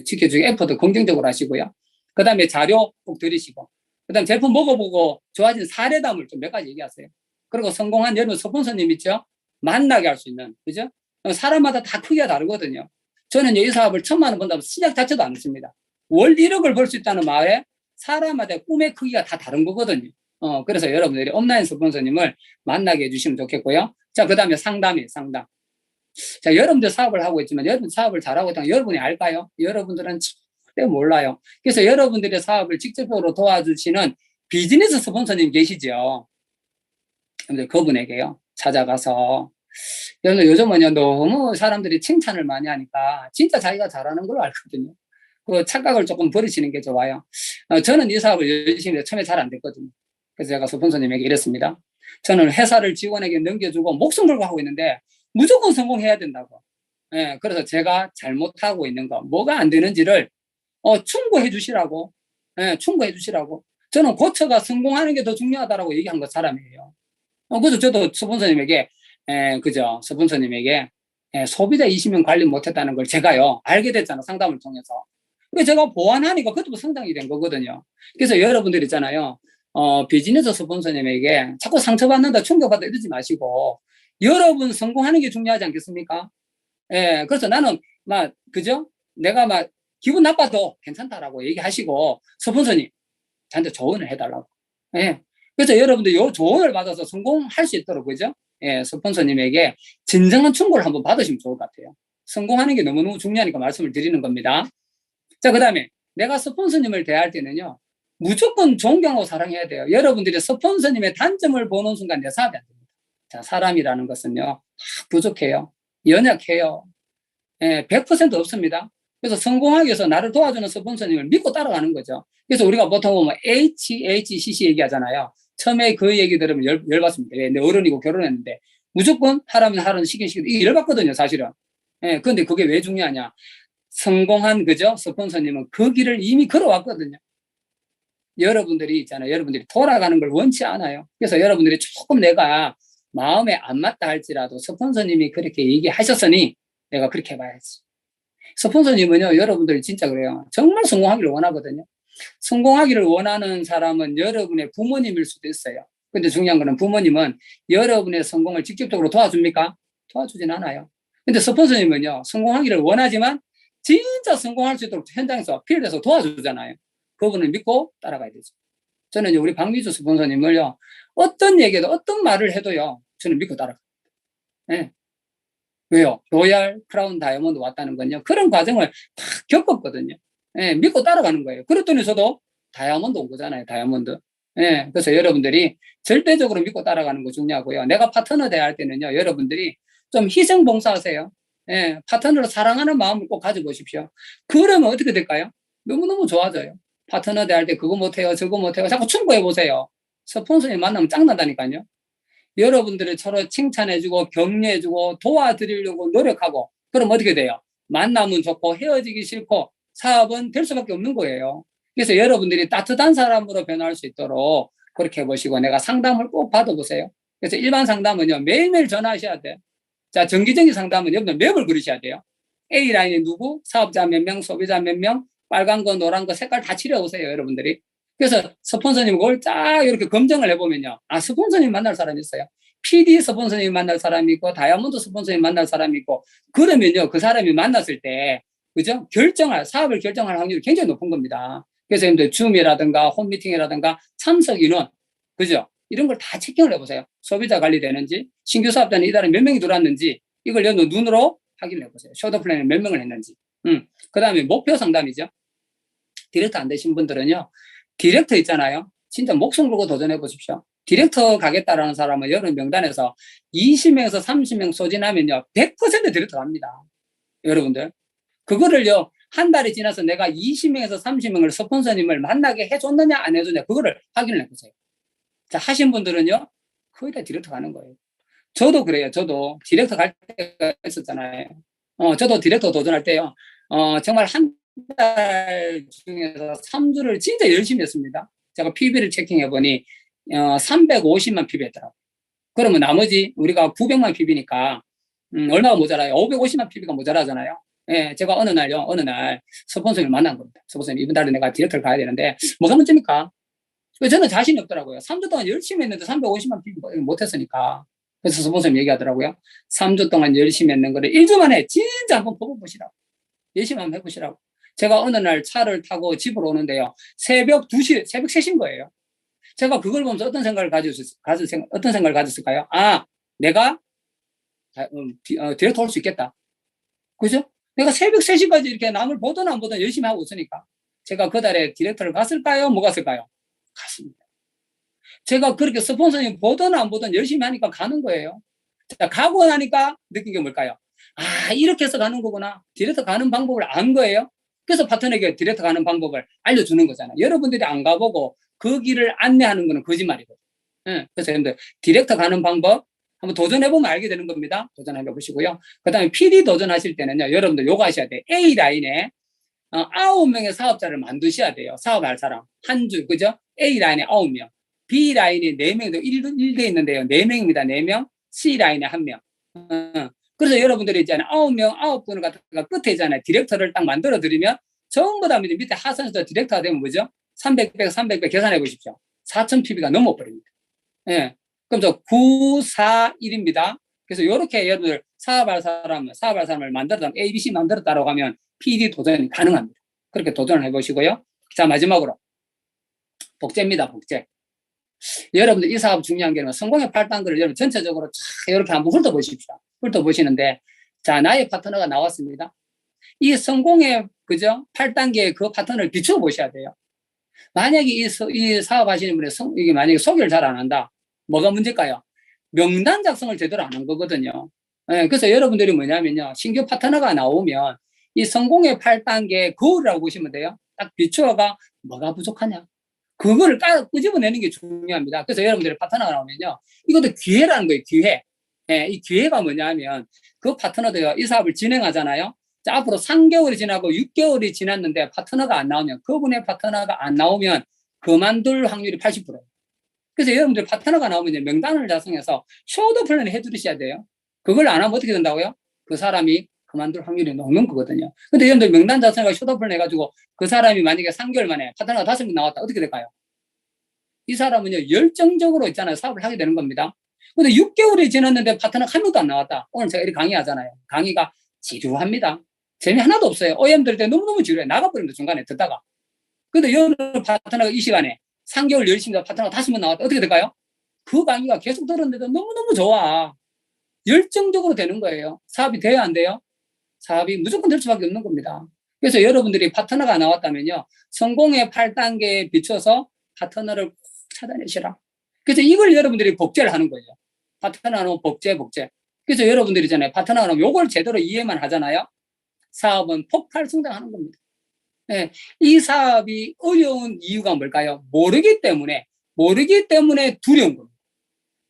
지켜주기 에포트 긍정적으로 하시고요. 그 다음에 자료 꼭 들으시고, 그 다음에 제품 먹어보고 좋아진 사례담을 좀 몇 가지 얘기하세요. 그리고 성공한 여러분 스폰서님 있죠? 만나게 할 수 있는, 그죠? 사람마다 다 크기가 다르거든요. 저는 이 사업을 1,000만 원 번다고 시작 자체도 안 했습니다. 월 1억을 벌 수 있다는 말에 사람마다 꿈의 크기가 다 다른 거거든요. 그래서 여러분들이 온라인 스폰서님을 만나게 해주시면 좋겠고요. 자, 그 다음에 상담이에요, 상담. 자, 여러분들 사업을 하고 있지만 여러분 사업을 잘하고 있다는 여러분이 알까요? 여러분들은 절대 몰라요. 그래서 여러분들의 사업을 직접적으로 도와주시는 비즈니스 스폰서님 계시죠? 근데 그분에게요, 찾아가서 여러분 요즘은요 너무 사람들이 칭찬을 많이 하니까 진짜 자기가 잘하는 걸로 알거든요. 그 착각을 조금 버리시는 게 좋아요. 저는 이 사업을 열심히 해서 처음에 잘 안 됐거든요. 그래서 제가 스폰서님에게 이랬습니다. 저는 회사를 직원에게 넘겨주고 목숨 걸고 하고 있는데 무조건 성공해야 된다고. 예, 그래서 제가 잘못하고 있는 거, 뭐가 안 되는지를 충고해 주시라고. 예, 충고해 주시라고. 저는 고쳐가 성공하는 게 더 중요하다라고 얘기한 거 사람이에요. 그래서 저도 스폰서님에게, 그죠. 스폰서님에게 소비자 20명 관리 못했다는 걸 제가요, 알게 됐잖아, 상담을 통해서. 그래서 제가 보완하니까 그것도 성장이 된 거거든요. 그래서 여러분들 있잖아요. 비즈니스 스폰서님에게 자꾸 상처받는다, 충격받다 이러지 마시고, 여러분 성공하는 게 중요하지 않겠습니까? 예, 그래서 나는, 막, 그죠? 내가 막, 기분 나빠도 괜찮다라고 얘기하시고, 스폰서님, 저한테 조언을 해달라고. 예. 그래서 여러분들 요 조언을 받아서 성공할 수 있도록, 그죠? 예, 스폰서님에게 진정한 충고를 한번 받으시면 좋을 것 같아요. 성공하는 게 너무너무 중요하니까 말씀을 드리는 겁니다. 자, 그 다음에 내가 스폰서님을 대할 때는요, 무조건 존경하고 사랑해야 돼요. 여러분들이 스폰서님의 단점을 보는 순간 내 사업이 안 됩니다. 자, 사람이라는 것은요, 부족해요. 연약해요. 예, 100% 없습니다. 그래서 성공하기 위해서 나를 도와주는 스폰서님을 믿고 따라가는 거죠. 그래서 우리가 보통 보면 HHCC 얘기하잖아요. 처음에 그 얘기 들으면 열받습니다. 내 어른이고 결혼했는데 무조건 하라면 하라는 시킨 이게 열받거든요, 사실은. 예, 근데 그게 왜 중요하냐? 성공한 그죠? 스폰서님은 그 길을 이미 걸어왔거든요. 여러분들이 있잖아요. 여러분들이 돌아가는 걸 원치 않아요. 그래서 여러분들이 조금 내가 마음에 안 맞다 할지라도 스폰서님이 그렇게 얘기하셨으니 내가 그렇게 해봐야지. 스폰서님은요, 여러분들이 진짜 그래요. 정말 성공하기를 원하거든요. 성공하기를 원하는 사람은 여러분의 부모님일 수도 있어요. 근데 중요한 거는 부모님은 여러분의 성공을 직접적으로 도와줍니까? 도와주진 않아요. 근데 스폰서님은요, 성공하기를 원하지만 진짜 성공할 수 있도록 현장에서 필드에서 도와주잖아요. 그분을 믿고 따라가야 되죠. 저는 우리 박미주 스폰서님을요, 어떤 얘기도 어떤 말을 해도요, 저는 믿고 따라갑니다. 네. 왜요? 로얄, 크라운, 다이아몬드 왔다는 건요. 그런 과정을 다 겪었거든요. 예, 믿고 따라가는 거예요. 그랬더니 저도 다이아몬드 온 거잖아요. 다이아몬드. 예, 그래서 여러분들이 절대적으로 믿고 따라가는 거 중요하고요. 내가 파트너 대할 때는요. 여러분들이 좀 희생 봉사하세요. 예, 파트너를 사랑하는 마음을 꼭 가져보십시오. 그러면 어떻게 될까요? 너무너무 좋아져요. 파트너 대할 때 그거 못해요. 저거 못해요. 자꾸 충고해보세요. 스폰서님 만나면 짱난다니까요. 여러분들을 서로 칭찬해주고 격려해주고 도와드리려고 노력하고 그럼 어떻게 돼요? 만나면 좋고 헤어지기 싫고 사업은 될 수밖에 없는 거예요. 그래서 여러분들이 따뜻한 사람으로 변할 수 있도록 그렇게 해보시고 내가 상담을 꼭 받아보세요. 그래서 일반 상담은요 매일매일 전화하셔야 돼요. 자, 정기적인 상담은 여러분 맵을 그리셔야 돼요. A라인이 누구, 사업자 몇 명, 소비자 몇 명, 빨간 거, 노란 거 색깔 다 칠해오세요, 여러분들이. 그래서 스폰서님 그걸 쫙 이렇게 검증을 해보면요. 아, 스폰서님 만날 사람이 있어요. PD 스폰서님 만날 사람이 있고, 다이아몬드 스폰서님 만날 사람이 있고, 그러면요, 그 사람이 만났을 때, 그죠? 사업을 결정할 확률이 굉장히 높은 겁니다. 그래서 여러분들 줌이라든가 홈미팅이라든가 참석 인원, 그죠? 이런 걸 다 체킹을 해보세요. 소비자 관리되는지, 신규 사업자는 이달에 몇 명이 들어왔는지, 이걸 여러분 눈으로 확인을 해보세요. 쇼더 플랜에 몇 명을 했는지. 그 다음에 목표 상담이죠. 디렉터 안 되신 분들은요, 디렉터 있잖아요. 진짜 목숨 걸고 도전해 보십시오. 디렉터 가겠다라는 사람은 여러분 명단에서 20명에서 30명 소진하면요, 100% 디렉터 갑니다. 여러분들. 그거를요, 한 달이 지나서 내가 20명에서 30명을 스폰서님을 만나게 해줬느냐, 안 해줬느냐, 그거를 확인을 해보세요. 자, 하신 분들은요, 거의 다 디렉터 가는 거예요. 저도 그래요. 저도 디렉터 갈 때가 있었잖아요. 저도 디렉터 도전할 때요, 정말 한 달 중에서 3주를 진짜 열심히 했습니다. 제가 PB를 체킹해보니, 350만 PB 했더라고요. 그러면 나머지 우리가 900만 PB니까, 얼마가 모자라요? 550만 PB가 모자라잖아요. 예, 제가 어느 날 스폰서를 만난 겁니다. 스폰서님, 이번 달에 내가 디렉터를 가야 되는데, 뭐가 문제입니까? 저는 자신이 없더라고요. 3주 동안 열심히 했는데 350만 PB 못했으니까. 그래서 스폰서님 얘기하더라고요. 3주 동안 열심히 했는 거를 1주 만에 진짜 한번 뽑아보시라고. 열심히 한번 해보시라고. 제가 어느 날 차를 타고 집으로 오는데요. 새벽 2시, 새벽 3시인 거예요. 제가 그걸 보면서 어떤 생각을 가졌을까요? 아, 내가 디렉터 올 수 있겠다. 그죠? 내가 새벽 3시까지 이렇게 남을 보든 안 보든 열심히 하고 있으니까. 제가 그 달에 디렉터를 갔을까요? 못 갔을까요? 갔습니다. 제가 그렇게 스폰서님 보든 안 보든 열심히 하니까 가는 거예요. 자, 가고 나니까 느낀 게 뭘까요? 아, 이렇게 해서 가는 거구나. 디렉터 가는 방법을 안 거예요. 그래서 파트너에게 디렉터 가는 방법을 알려주는 거잖아요. 여러분들이 안 가보고 그 길을 안내하는 거는 거짓말이거든요. 예, 그래서 여러분들 디렉터 가는 방법 한번 도전해보면 알게 되는 겁니다. 도전해보시고요. 그 다음에 PD 도전하실 때는요, 여러분들 요거 하셔야 돼요. A라인에 9명의 사업자를 만드셔야 돼요. 사업할 사람. 한 줄, 그죠? A라인에 9명. B라인에 4명도 1대 있는데요. 4명입니다. 4명. C라인에 1명. 그래서 여러분들이 있잖아요. 9명, 9분을 갖다가 끝에 있잖아요. 디렉터를 딱 만들어 드리면 전부 다 밑에 하선에서 디렉터가 되면 뭐죠? 300, 300 계산해 보십시오. 4,000 PB가 넘어버립니다. 예. 그럼 저 9, 4, 1입니다. 그래서 이렇게 여러분들 사업할 사람을 만들었다, ABC 만들었다라고 하면 PD 도전이 가능합니다. 그렇게 도전을 해보시고요. 자, 마지막으로. 복제입니다, 복제. 여러분들 이 사업 중요한 게 성공의 8단계를 여러분 전체적으로 쫙 이렇게 한번 훑어보십시오. 훑어보시는데, 자, 나의 파트너가 나왔습니다. 이 성공의, 그죠? 8단계의 그 파트너를 비춰보셔야 돼요. 만약에 이 사업 하시는 분이 이게 만약에 소개를 잘 안 한다. 뭐가 문제일까요? 명단 작성을 제대로 안 한 거거든요. 네, 그래서 여러분들이 뭐냐면요. 신규 파트너가 나오면 이 성공의 8단계 거울이라고 보시면 돼요. 딱 비추어가 뭐가 부족하냐. 그거를 끄집어내는 게 중요합니다. 그래서 여러분들이 파트너가 나오면요. 이것도 기회라는 거예요, 기회. 네, 이 기회가 뭐냐면 그 파트너도요, 이 사업을 진행하잖아요. 자, 앞으로 3개월이 지나고 6개월이 지났는데 파트너가 안 나오면, 그분의 파트너가 안 나오면 그만둘 확률이 80%예요. 그래서 여러분들 파트너가 나오면 명단을 작성해서 쇼도 플랜을 해드리셔야 돼요. 그걸 안 하면 어떻게 된다고요? 그 사람이 그만둘 확률이 높는 거거든요. 근데 여러분들 명단 작성해서 쇼도 플랜 해가지고 그 사람이 만약에 3개월 만에 파트너가 5명 나왔다. 어떻게 될까요? 이 사람은요, 열정적으로 있잖아요. 사업을 하게 되는 겁니다. 근데 6개월이 지났는데 파트너가 한 명도 안 나왔다. 오늘 제가 이렇게 강의하잖아요. 강의가 지루합니다. 재미 하나도 없어요. OM 들을 때 너무너무 지루해. 나가버립니다. 중간에 듣다가. 근데 여러 파트너가 이 시간에 3개월 열심히 파트너가 5명 나왔다. 어떻게 될까요? 그 강의가 계속 들었는데도 너무너무 좋아. 열정적으로 되는 거예요. 사업이 돼야 안 돼요? 사업이 무조건 될 수밖에 없는 겁니다. 그래서 여러분들이 파트너가 나왔다면요. 성공의 8단계에 비춰서 파트너를 꼭 찾아내시라. 그래서 이걸 여러분들이 복제를 하는 거예요. 파트너는 복제. 그래서 여러분들이 있잖아요. 파트너는 요걸 제대로 이해만 하잖아요. 사업은 폭발 성장하는 겁니다. 네, 이 사업이 어려운 이유가 뭘까요? 모르기 때문에 두려운 겁니다.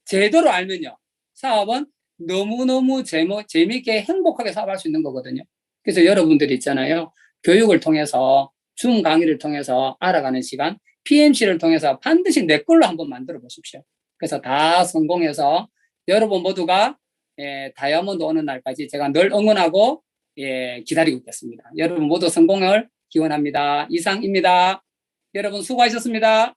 제대로 알면요. 사업은 너무너무 재미있게 행복하게 사업할 수 있는 거거든요. 그래서 여러분들이 있잖아요. 교육을 통해서, 줌 강의를 통해서 알아가는 시간, PMC를 통해서 반드시 내 걸로 한번 만들어 보십시오. 그래서 다 성공해서 여러분 모두가 다이아몬드 오는 날까지 제가 늘 응원하고 기다리고 있겠습니다. 여러분 모두 성공을 기원합니다. 이상입니다. 여러분 수고하셨습니다.